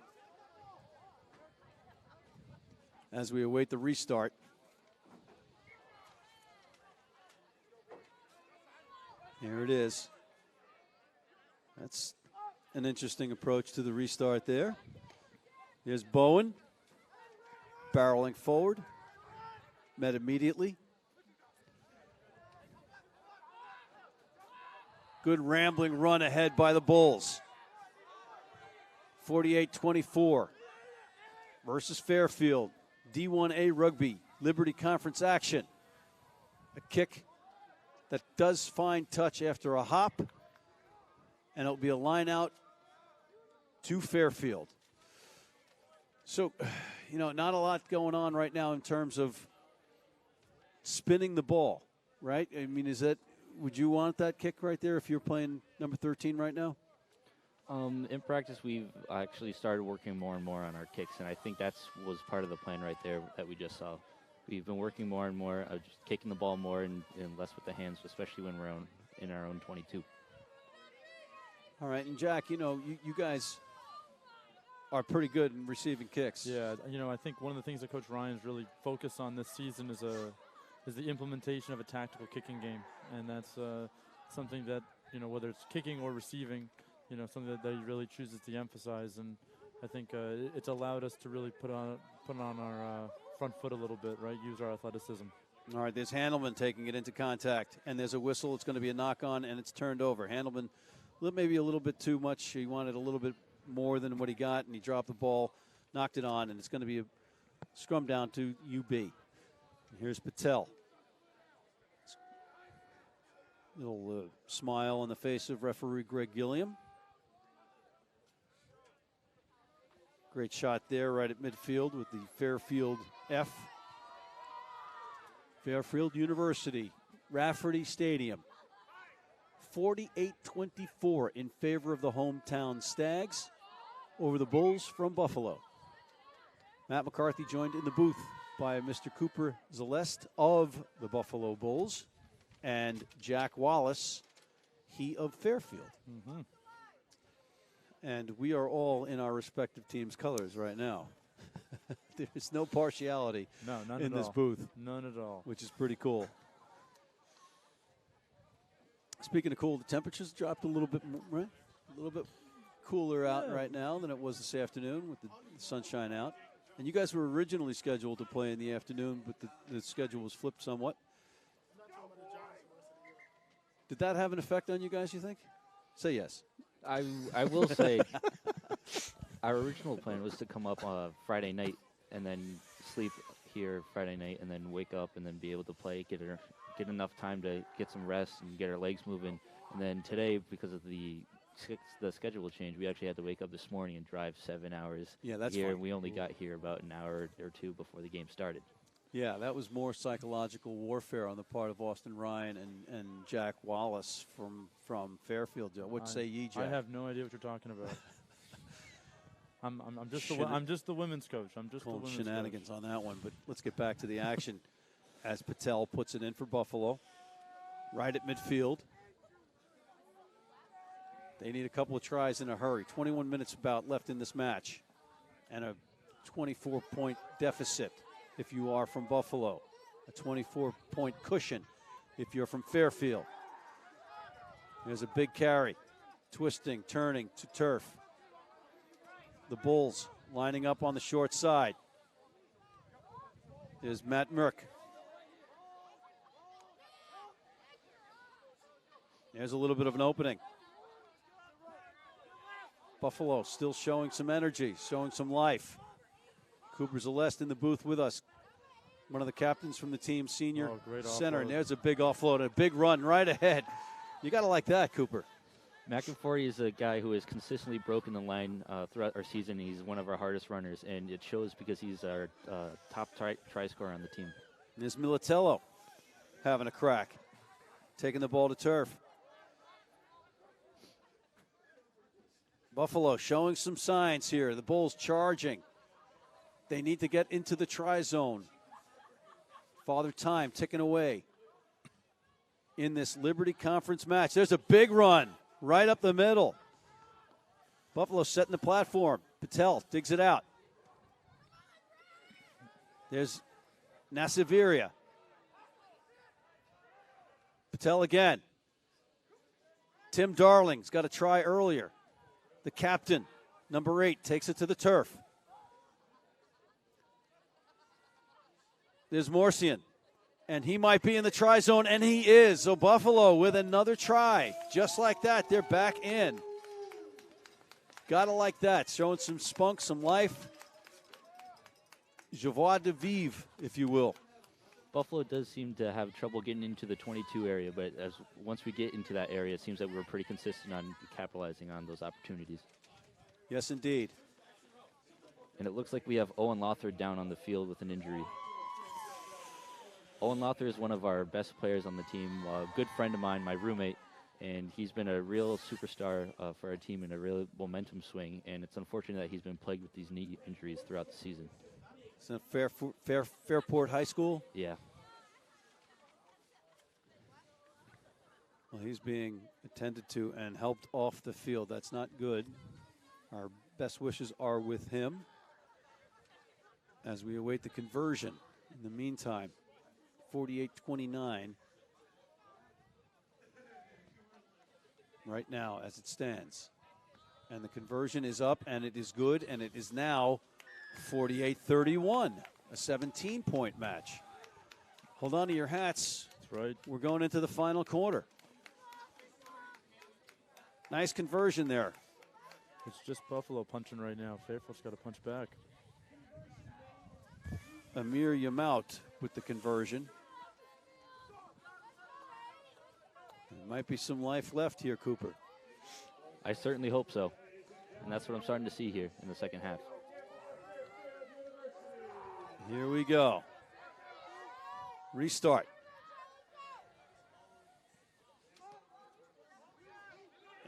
as we await the restart. Here it is. That's an interesting approach to the restart there. Here's Bowen barreling forward. Met immediately. Good rambling run ahead by the Bulls. 48-24 versus Fairfield. D1A Rugby, Liberty Conference action. A kick that does find touch after a hop, and it'll be a line out to Fairfield. So, not a lot going on right now in terms of spinning the ball, right? I mean, would you want that kick right there if you're playing number 13 right now? In practice, we've actually started working more and more on our kicks, and I think that was part of the plan right there that we just saw. We've been working more and more, just kicking the ball more and less with the hands, especially when we're in our own 22. All right, and Jack, you guys are pretty good in receiving kicks. Yeah, I think one of the things that Coach Ryan's really focused on this season is the implementation of a tactical kicking game, and that's something that whether it's kicking or receiving, something that he really chooses to emphasize, and I think it's allowed us to really put on our front foot a little bit, right? Use our athleticism. All right, there's Handelman taking it into contact, and there's a whistle. It's going to be a knock-on, and it's turned over. Handelman, maybe a little bit too much. He wanted a little bit more than what he got, and he dropped the ball, knocked it on, and it's going to be a scrum down to UB. And here's Patel. Little smile on the face of referee Greg Gilliam. Great shot there right at midfield with the Fairfield F. Fairfield University, Rafferty Stadium. 48-24 in favor of the hometown Stags over the Bulls from Buffalo. Matt McCarthy joined in the booth by Mr. Cooper Zeleste of the Buffalo Bulls and Jack Wallace, he of Fairfield. Mm-hmm. And we are all in our respective teams' colors right now. There's no partiality in this booth. None at all. Which is pretty cool. Speaking of cool, the temperatures dropped a little bit, right? A little bit cooler out right now than it was this afternoon with the sunshine out. And you guys were originally scheduled to play in the afternoon, but the schedule was flipped somewhat. Did that have an effect on you guys, you think? Say yes. I will say our original plan was to come up Friday night and then sleep here Friday night and then wake up and then be able to play, get enough time to get some rest and get our legs moving. And then today, because of the schedule change, we actually had to wake up this morning and drive 7 hours here. And we only got here about an hour or two before the game started. Yeah, that was more psychological warfare on the part of Austin Ryan and Jack Wallace from Fairfield. What say ye, Jack? I have no idea what you're talking about. I'm just the women's coach. I'm just the women's shenanigans coach. On that one. But let's get back to the action as Patel puts it in for Buffalo, right at midfield. They need a couple of tries in a hurry. 21 minutes about left in this match. And a 24-point deficit if you are from Buffalo. A 24-point cushion if you're from Fairfield. There's a big carry. Twisting, turning to turf. The Bulls lining up on the short side. There's Matt Merck. There's a little bit of an opening. Buffalo still showing some energy, showing some life. Cooper Zeleste in the booth with us. One of the captains from the team's senior center. Offload. And there's a big offload, a big run right ahead. You got to like that, Cooper. McInforty is a guy who has consistently broken the line throughout our season. He's one of our hardest runners, and it shows because he's our top try scorer on the team. And there's Militello having a crack, taking the ball to turf. Buffalo showing some signs here. The Bulls charging. They need to get into the try zone. Father Time ticking away in this Liberty Conference match. There's a big run right up the middle. Buffalo setting the platform. Patel digs it out. There's Nasiviria. Patel again. Tim Darling's got a try earlier. The captain, number 8, takes it to the turf. There's Morsian, and he might be in the try zone, and he is. So Buffalo with another try. Just like that, they're back in. Gotta like that, showing some spunk, some life. Joie de vivre, if you will. Buffalo does seem to have trouble getting into the 22 area, but once we get into that area, it seems like we're pretty consistent on capitalizing on those opportunities. Yes, indeed. And it looks like we have Owen Lothar down on the field with an injury. Owen Lothar is one of our best players on the team, a good friend of mine, my roommate, and he's been a real superstar for our team and a real momentum swing, and it's unfortunate that he's been plagued with these knee injuries throughout the season. It's in Fairport High School. Yeah. Well, he's being attended to and helped off the field. That's not good. Our best wishes are with him as we await the conversion. In the meantime, 48-29 right now as it stands. And the conversion is up, and it is good, and it is now 48-31, a 17-point match. Hold on to your hats. That's right. We're going into the final quarter. Nice conversion there. It's just Buffalo punching right now. Fairfield's got to punch back. Amir Yamout with the conversion. There might be some life left here, Cooper. I certainly hope so. And that's what I'm starting to see here in the second half. Here we go. Restart.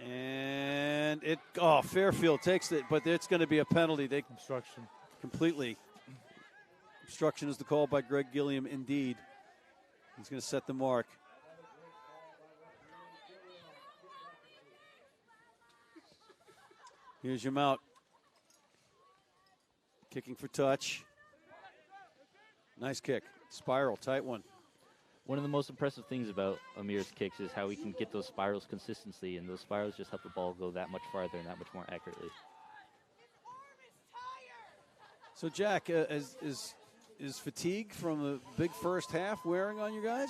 And Fairfield takes it, but it's going to be a penalty. They Obstruction. completely. Obstruction is the call by Greg Gilliam, indeed. He's going to set the mark. Here's Yamout. Kicking for touch. Nice kick. Spiral, tight one. One of the most impressive things about Amir's kicks is how he can get those spirals consistently, and those spirals just help the ball go that much farther and that much more accurately. So, Jack, is fatigue from the big first half wearing on you guys?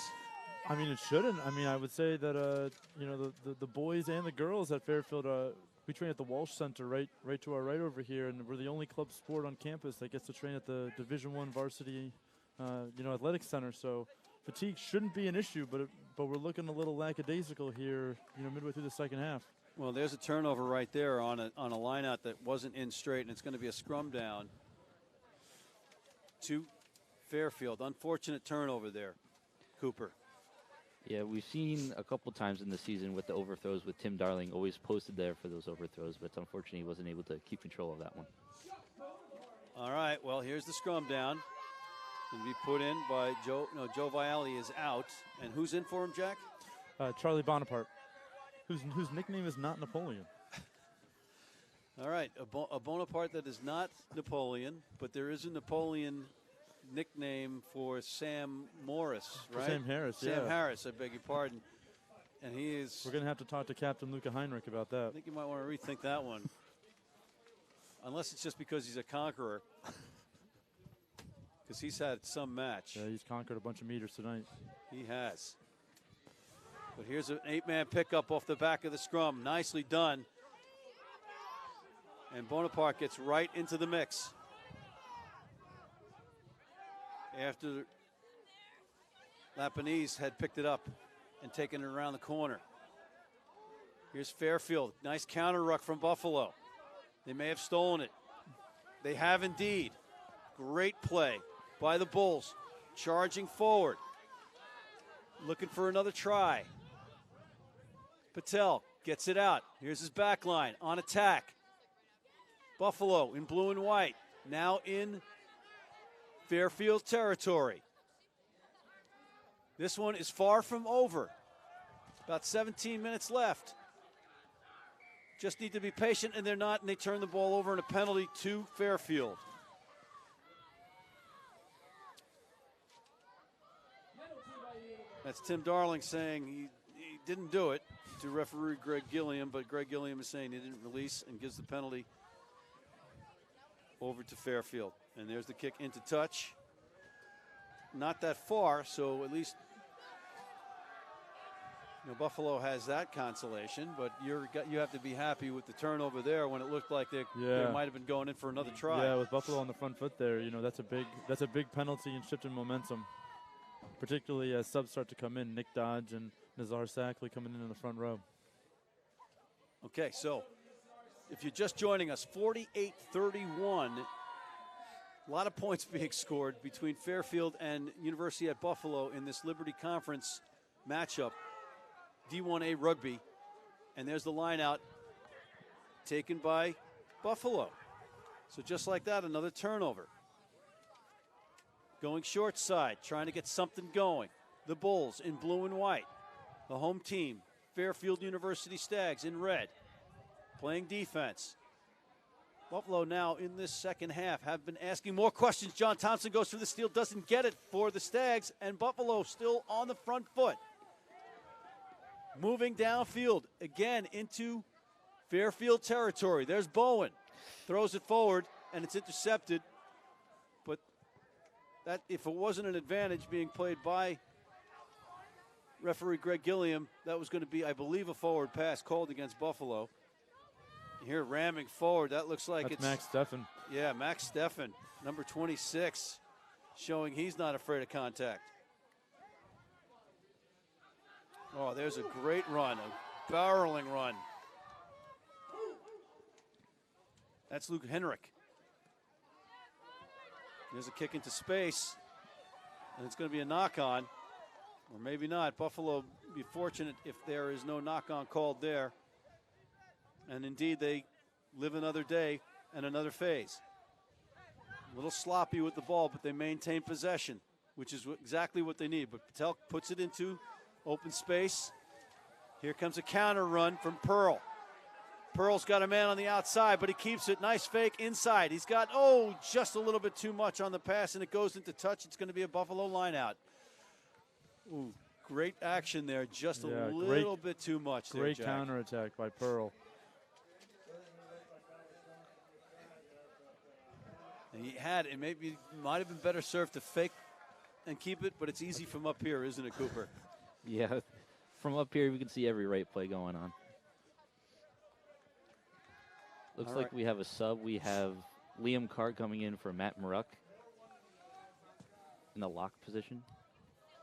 I mean, it shouldn't. I mean, I would say that, the boys and the girls at Fairfield, we train at the Walsh Center right to our right over here, and we're the only club sport on campus that gets to train at the Division I varsity, athletic center. So fatigue shouldn't be an issue, but we're looking a little lackadaisical here, midway through the second half. Well, there's a turnover right there on a lineout that wasn't in straight, and it's going to be a scrum down to Fairfield. Unfortunate turnover there, Cooper. Yeah, we've seen a couple times in the season with the overthrows with Tim Darling always posted there for those overthrows, but unfortunately he wasn't able to keep control of that one. All right, well, here's the scrum down. Going to be put in by Joe. No, Joe Vialli is out. And who's in for him, Jack? Charlie Bonaparte, whose nickname is not Napoleon. All right, a Bonaparte that is not Napoleon, but there is a Napoleon nickname for Sam Morris, right? Sam Harris, Sam Harris, I beg your pardon. And he is... We're going to have to talk to Captain Luca Heinrich about that. I think you might want to rethink that one. Unless it's just because he's a conqueror. Because he's had some match. Yeah, he's conquered a bunch of meters tonight. He has. But here's an 8-man pickup off the back of the scrum. Nicely done. And Bonaparte gets right into the mix. After Lapinese had picked it up and taken it around the corner. Here's Fairfield. Nice counter ruck from Buffalo. They may have stolen it. They have indeed. Great play by the Bulls. Charging forward. Looking for another try. Patel gets it out. Here's his back line on attack. Buffalo in blue and white. Now in Fairfield territory. This one is far from over. About 17 minutes left. Just need to be patient, and they're not, and they turn the ball over in a penalty to Fairfield. That's Tim Darling saying he didn't do it to referee Greg Gilliam, but Greg Gilliam is saying he didn't release and gives the penalty over to Fairfield. And there's the kick into touch. Not that far, so at least Buffalo has that consolation, but you have to be happy with the turnover there when it looked like they might have been going in for another try. Yeah, with Buffalo on the front foot there, that's a big penalty and shift in momentum, particularly as subs start to come in. Nick Dodge and Nazar Sackley coming in the front row. Okay, so if you're just joining us, 48-31. A lot of points being scored between Fairfield and University at Buffalo in this Liberty Conference matchup, D1A rugby. And there's the line out taken by Buffalo. So just like that, another turnover. Going short side, trying to get something going. The Bulls in blue and white. The home team, Fairfield University Stags in red, playing defense. Buffalo now in this second half have been asking more questions. John Thompson goes for the steal, doesn't get it for the Stags, and Buffalo still on the front foot. Moving downfield again into Fairfield territory. There's Bowen. Throws it forward, and it's intercepted. But that, if it wasn't an advantage being played by referee Greg Gilliam, that was going to be, I believe, a forward pass called against Buffalo. Here ramming forward, that looks like That's it's Max Steffen. Yeah, Max Steffen, number 26, showing he's not afraid of contact. Oh, there's a great run, a barreling run. That's Luke Henrik. There's a kick into space, and it's going to be a knock-on, or maybe not. Buffalo be fortunate if there is no knock-on called there. And indeed, they live another day and another phase. A little sloppy with the ball, but they maintain possession, which is exactly what they need. But Patel puts it into open space. Here comes a counter run from Pearl. Pearl's got a man on the outside, but he keeps it. Nice fake inside. He's got, just a little bit too much on the pass, and it goes into touch. It's going to be a Buffalo line out. Ooh, great action there. Just a little bit too much there, Great Jack. counterattack by Pearl. He had it. Maybe might have been better served to fake and keep it, but it's easy from up here, isn't it, Cooper? Yeah, from up here we can see every right play going on. Looks like we have a sub. We have Liam Carr coming in for Matt Maruck in the lock position.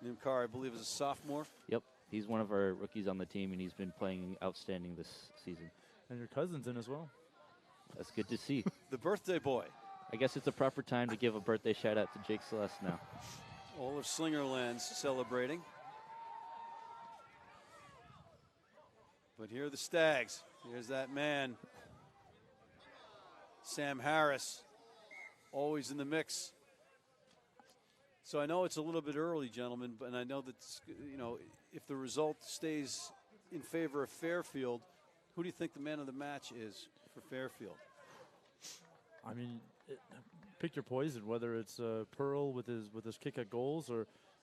Liam Carr, I believe, is a sophomore. Yep, he's one of our rookies on the team, and he's been playing outstanding this season. And your cousin's in as well. That's good to see. The birthday boy. I guess it's a proper time to give a birthday shout-out to Jake Celeste now. All of Slingerland's celebrating. But here are the Stags. Here's that man, Sam Harris, always in the mix. So I know it's a little bit early, gentlemen, but I know that, if the result stays in favor of Fairfield. Who do you think the man of the match is for Fairfield? I mean, pick your poison. Whether it's Pearl with his kick at goals,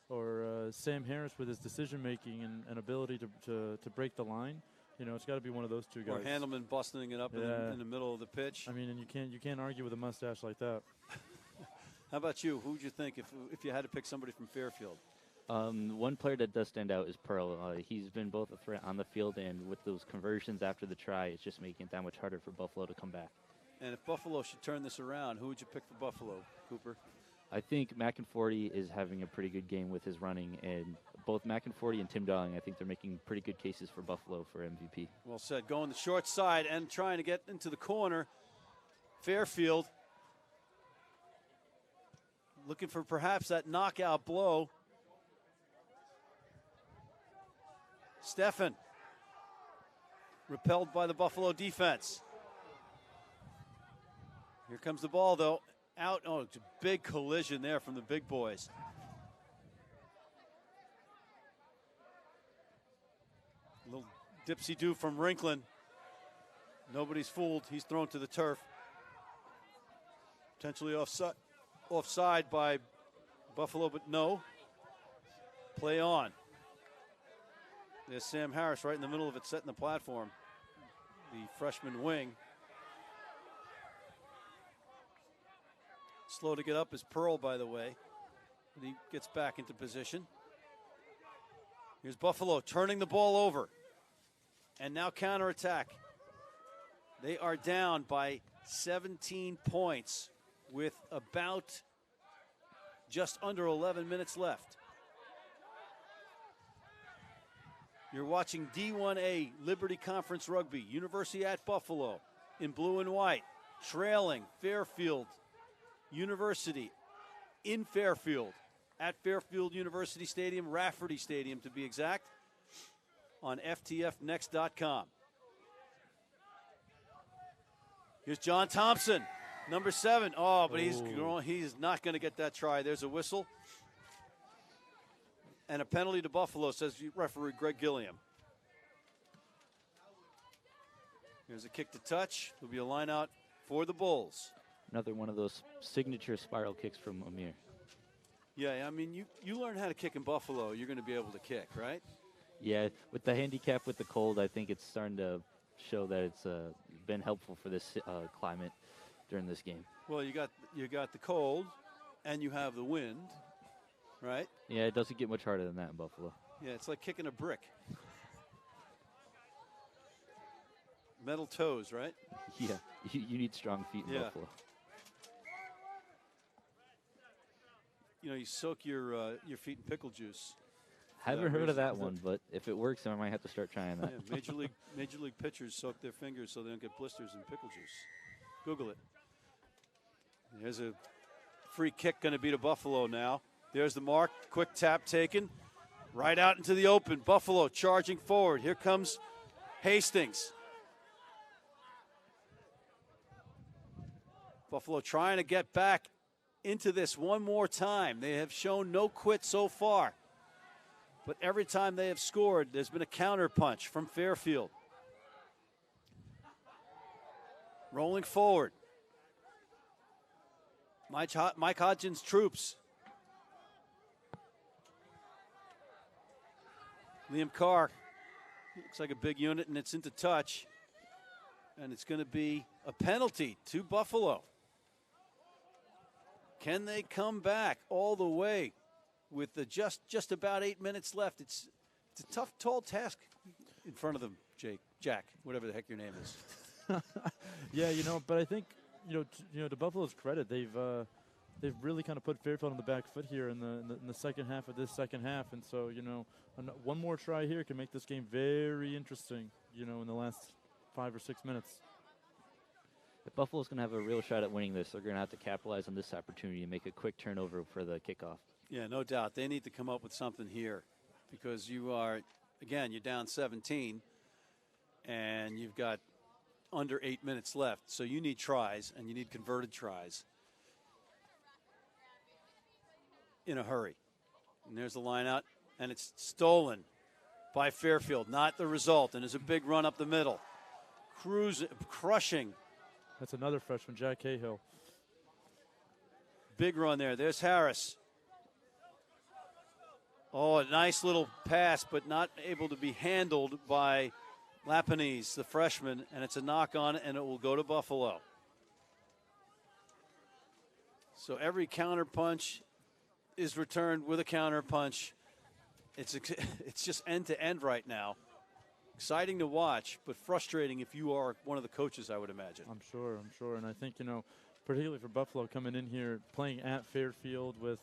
or Sam Harris with his decision making and ability to break the line. It's got to be one of those two guys. Or Handelman busting it up in the middle of the pitch. I mean, and you can't argue with a mustache like that. How about you? Who would you think if you had to pick somebody from Fairfield? One player that does stand out is Pearl. He's been both a threat on the field, and with those conversions after the try, it's just making it that much harder for Buffalo to come back. And if Buffalo should turn this around, who would you pick for Buffalo, Cooper? I think McInforty is having a pretty good game with his running, and both McInforty and Tim Dowling, I think they're making pretty good cases for Buffalo for MVP. Well said. Going the short side and trying to get into the corner. Fairfield looking for perhaps that knockout blow. Steffen repelled by the Buffalo defense. Here comes the ball, though. Out. Oh, it's a big collision there from the big boys. A little dipsy-do from Rinklin. Nobody's fooled. He's thrown to the turf. Potentially offside by Buffalo, but no. Play on. There's Sam Harris right in the middle of it, setting the platform. The freshman wing. Slow to get up is Pearl, by the way. But he gets back into position. Here's Buffalo turning the ball over. And now counterattack. They are down by 17 points with about just under 11 minutes left. You're watching D1A Liberty Conference Rugby, University at Buffalo in blue and white, trailing Fairfield University in Fairfield at Fairfield University Stadium, Rafferty Stadium to be exact, on FTFnext.com. Here's John Thompson, number 7. Oh, but he's not going to get that try. There's a whistle. And a penalty to Buffalo, says referee Greg Gilliam. Here's a kick to touch. There'll be a line out for the Bulls. Another one of those signature spiral kicks from Amir. Yeah, I mean, you learn how to kick in Buffalo, you're going to be able to kick, right? Yeah, with the handicap with the cold, I think it's starting to show that it's been helpful for this climate during this game. Well, you got the cold, and you have the wind, right? Yeah, it doesn't get much harder than that in Buffalo. Yeah, it's like kicking a brick. Metal toes, right? Yeah, you need strong feet in Buffalo. You soak your feet in pickle juice. Haven't heard of that one, but if it works, then I might have to start trying that. Yeah, Major League pitchers soak their fingers so they don't get blisters in pickle juice. Google it. There's a free kick going to be to Buffalo now. There's the mark. Quick tap taken. Right out into the open. Buffalo charging forward. Here comes Hastings. Buffalo trying to get back into this one more time. They have shown no quit so far. But every time they have scored, there's been a counter punch from Fairfield. Rolling forward. Mike Hodgins' troops. Liam Carr looks like a big unit, and it's into touch. And it's going to be a penalty to Buffalo. Can they come back all the way with just about 8 minutes left? It's a tough, tall task in front of them, Jack, whatever the heck your name is. Yeah, but I think to Buffalo's credit, they've really kind of put Fairfield on the back foot here in the second half of this second half, and so one more try here can make this game very interesting. In the last 5 or 6 minutes. If Buffalo's going to have a real shot at winning this, they're going to have to capitalize on this opportunity and make a quick turnover for the kickoff. Yeah, no doubt. They need to come up with something here because you're down 17, and you've got under 8 minutes left. So you need tries, and you need converted tries in a hurry. And there's the line out, and it's stolen by Fairfield. Not the result, and there's a big run up the middle. Crushing. That's another freshman, Jack Cahill. Big run there. There's Harris. Oh, a nice little pass, but not able to be handled by Lapinese, the freshman, and it's a knock on, and it will go to Buffalo. So every counter punch is returned with a counter punch. It's just end to end right now. Exciting to watch, but frustrating if you are one of the coaches, I would imagine. I'm sure. And I think, particularly for Buffalo coming in here, playing at Fairfield with,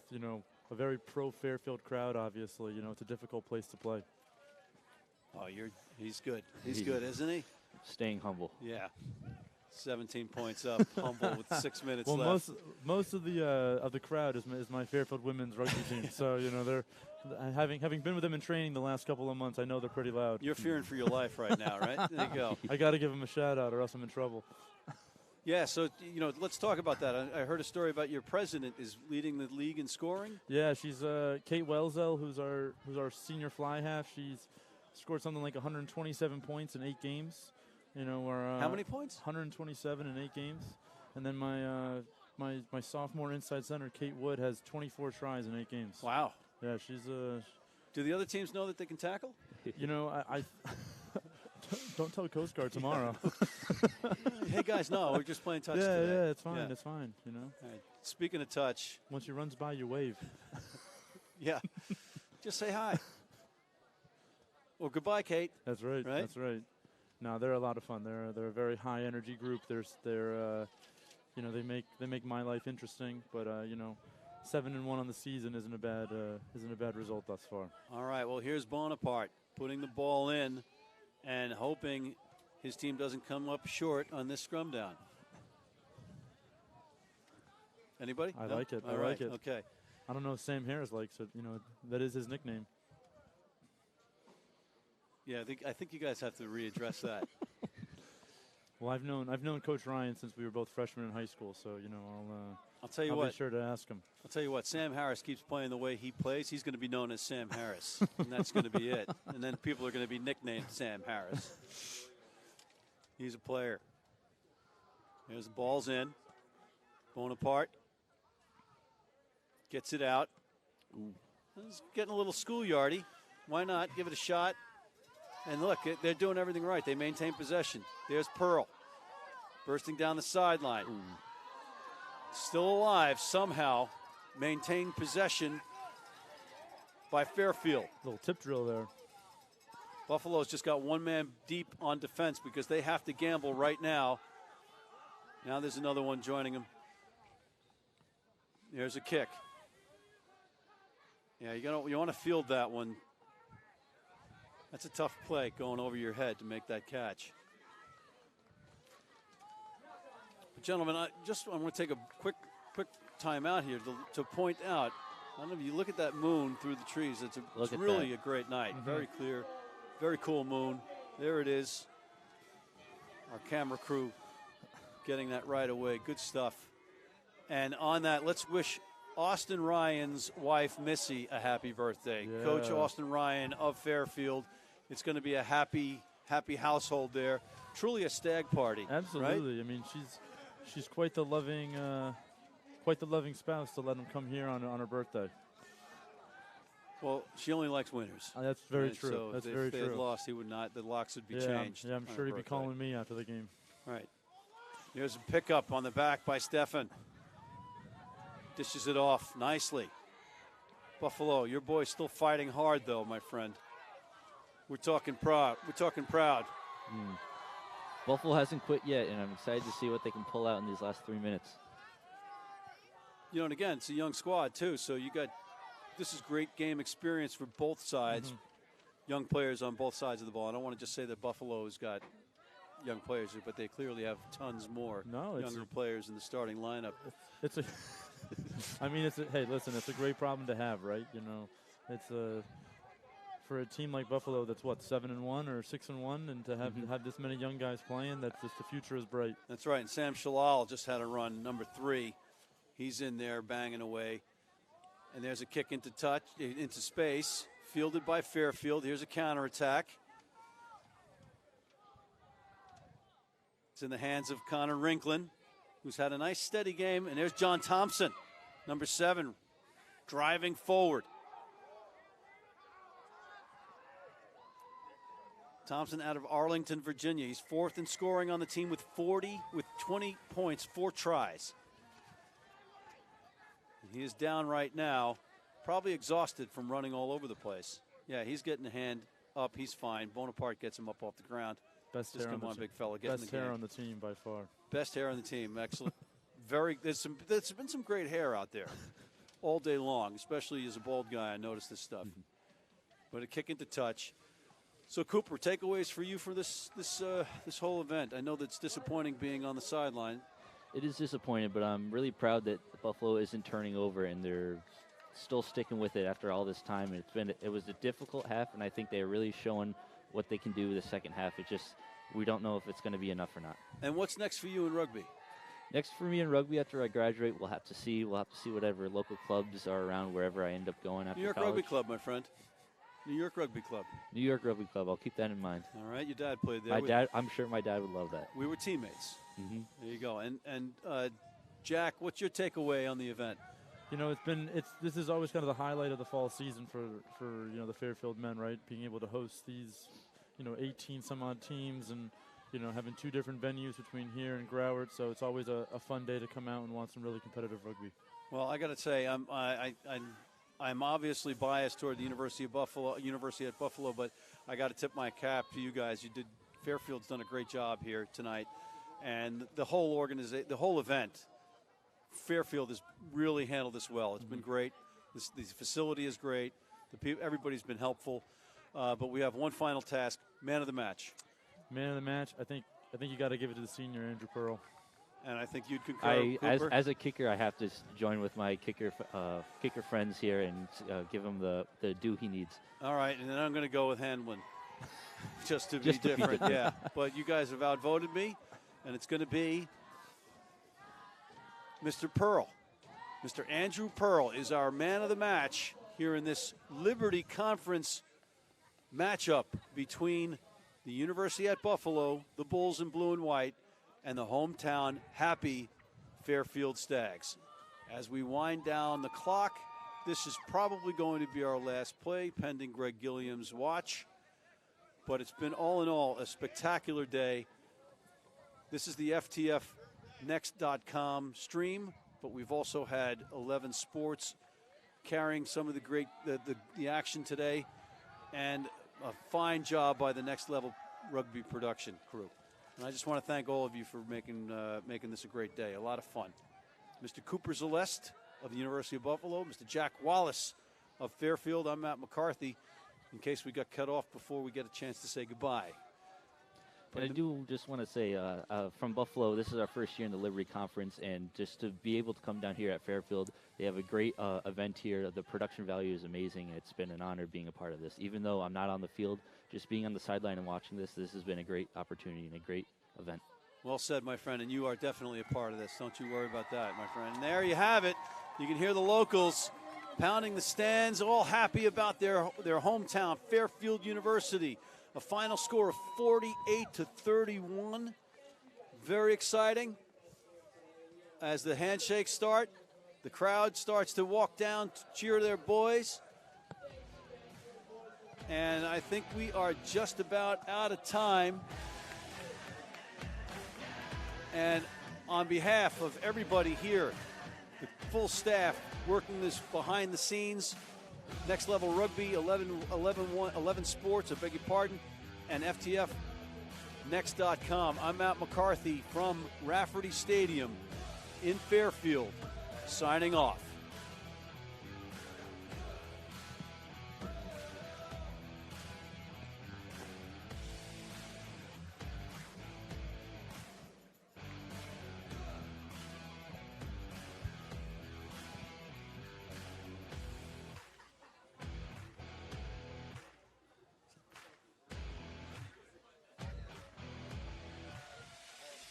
a very pro-Fairfield crowd, obviously. It's a difficult place to play. Oh, he's good. He's good, isn't he? Staying humble. Yeah. 17 points up, humble with 6 minutes left. Well, most of the crowd is my Fairfield women's rugby team. So they're having been with them in training the last couple of months. I know they're pretty loud. You're fearing for your life right now, right? There you go. I got to give them a shout out, or else I'm in trouble. Yeah. So let's talk about that. I heard a story about your president is leading the league in scoring. Yeah, she's Kate Welzell, who's our senior fly half. She's scored something like 127 points in 8 games. How many points? 127 in 8 games. And then my sophomore inside center, Kate Wood, has 24 tries in 8 games. Wow. Yeah, she's Do the other teams know that they can tackle? I don't tell Coast Guard tomorrow. Hey guys, no, we're just playing touch yeah, today. Yeah, it's fine. Yeah. It's fine. All right. Speaking of touch, once she runs by, you wave. Yeah, just say hi. Well, goodbye, Kate. That's right. Right? That's right. No, they're a lot of fun. They're a very high energy group. They make my life interesting. But 7-1 on the season isn't a bad result thus far. All right. Well, here's Bonaparte putting the ball in and hoping his team doesn't come up short on this scrum down. Anybody? I No? like it. All I right. like it. Okay. I don't know if Sam Harris likes it. That is his nickname. Yeah, I think you guys have to readdress that. Well, I've known Coach Ryan since we were both freshmen in high school, so I'll tell you I'll what. be sure to ask him. I'll tell you what. Sam Harris keeps playing the way he plays. He's going to be known as Sam Harris, and that's going to be it. And then people are going to be nicknamed Sam Harris. He's a player. There's the ball's in. Bonaparte gets it out. He's getting a little schoolyardy. Why not? Give it a shot. And look, they're doing everything right. They maintain possession. There's Pearl bursting down the sideline. Still alive somehow. Maintained possession by Fairfield. Little tip drill there. Buffalo's just got one man deep on defense because they have to gamble right now. Now there's another one joining them. There's a kick. Yeah, you want to field that one. That's a tough play going over your head to make that catch. But gentlemen, I want to take a quick time out here to point out. I don't know if you look at that moon through the trees. It's really a great night. Mm-hmm. Very clear, very cool moon. There it is. Our camera crew getting that right away. Good stuff. And on that, let's wish Austin Ryan's wife, Missy, a happy birthday. Yeah. Coach Austin Ryan of Fairfield. It's going to be a happy household there. Truly a stag party. Absolutely. Right? I mean, she's quite the loving spouse to let him come here on her birthday. Well, she only likes winners. That's very right? true. So That's if very they true. had lost, he would not. The locks would be changed. Yeah, I'm on sure her he'd be birthday. calling me after the game. Right. There's a pickup on the back by Stefan. Dishes it off nicely. Buffalo, your boy's still fighting hard, though, my friend. We're talking proud. Buffalo hasn't quit yet, and I'm excited to see what they can pull out in these last 3 minutes. And again, it's a young squad, too, so this is great game experience for both sides. Mm-hmm. Young players on both sides of the ball. I don't want to just say that Buffalo's got young players, but they clearly have tons more younger players in the starting lineup. Hey, listen, it's a great problem to have, right? It's for a team like Buffalo that's 7-1 or 6-1, and to have this many young guys playing, that's just the future is bright. That's right. And Sam Shalal just had a run, number 3. He's in there banging away. And there's a kick into space. fielded by Fairfield. Here's a counterattack. It's in the hands of Connor Rinklin, who's had a nice steady game. And there's John Thompson, number 7, driving forward. Thompson out of Arlington, Virginia. He's 4th in scoring on the team with 20 points, 4 tries. And he is down right now, probably exhausted from running all over the place. Yeah, he's getting a hand up. He's fine. Bonaparte gets him up off the ground. Best hair on the big fella. Best hair on the team by far. Best hair on the team. Excellent. There's been some great hair out there all day long, especially as a bald guy. I noticed this stuff. But a kick into touch. So Cooper, takeaways for you for this whole event. I know that's disappointing being on the sideline. It is disappointing, but I'm really proud that Buffalo isn't turning over and they're still sticking with it after all this time. It was a difficult half, and I think they're really showing what they can do the second half. It just, we don't know if it's going to be enough or not. And what's next for you in rugby? Next for me in rugby after I graduate, we'll have to see whatever local clubs are around wherever I end up going after New York college. Rugby Club, my friend. New York Rugby Club. New York Rugby Club. I'll keep that in mind. All right, your dad played there. I'm sure my dad would love that. We were teammates. Mm-hmm. There you go. And Jack, what's your takeaway on the event? You know, this is always kind of the highlight of the fall season for the Fairfield men, right? Being able to host these 18 some odd teams and having 2 different venues between here and Groward, so it's always a fun day to come out and watch some really competitive rugby. Well, I got to say, I'm obviously biased toward the University at Buffalo, but I got to tip my cap to you guys. Fairfield's done a great job here tonight, and the whole organization, the whole event. Fairfield has really handled this well. It's been great. The facility is great. Everybody's been helpful, but we have one final task: man of the match. Man of the match, I think you got to give it to the senior Andrew Pearl. And I think you'd concur. As a kicker, I have to join with my kicker friends here and give him the due he needs. All right, and then I'm going to go with Hanlon, just to be different. Yeah, but you guys have outvoted me, and it's going to be Mr. Pearl. Mr. Andrew Pearl is our man of the match here in this Liberty Conference matchup between the University at Buffalo, the Bulls in blue and white, and the hometown happy Fairfield Stags. As we wind down the clock, this is probably going to be our last play, pending Greg Gilliam's watch. But it's been, all in all, a spectacular day. This is the FTFnext.com stream, but we've also had 11 Sports carrying some of the action today, and a fine job by the Next Level Rugby production crew. And I just want to thank all of you for making this a great day. A lot of fun. Mr. Cooper Zeleste of the University of Buffalo, Mr. Jack Wallace of Fairfield. I'm Matt McCarthy, in case we got cut off before we get a chance to say goodbye. And I do just want to say, from Buffalo, this is our first year in the Liberty Conference, and just to be able to come down here at Fairfield, they have a great event here. The production value is amazing. It's been an honor being a part of this. Even though I'm not on the field, just being on the sideline and watching this has been a great opportunity and a great event. Well said, my friend, and you are definitely a part of this. Don't you worry about that, my friend. And there you have it. You can hear the locals pounding the stands, all happy about their hometown, Fairfield University. A final score of 48-31. Very exciting. As the handshakes start, the crowd starts to walk down to cheer their boys. And I think we are just about out of time. And on behalf of everybody here, the full staff working this behind the scenes, Next Level Rugby, 11 Sports, I beg your pardon, and FTFnext.com. I'm Matt McCarthy from Rafferty Stadium in Fairfield, signing off.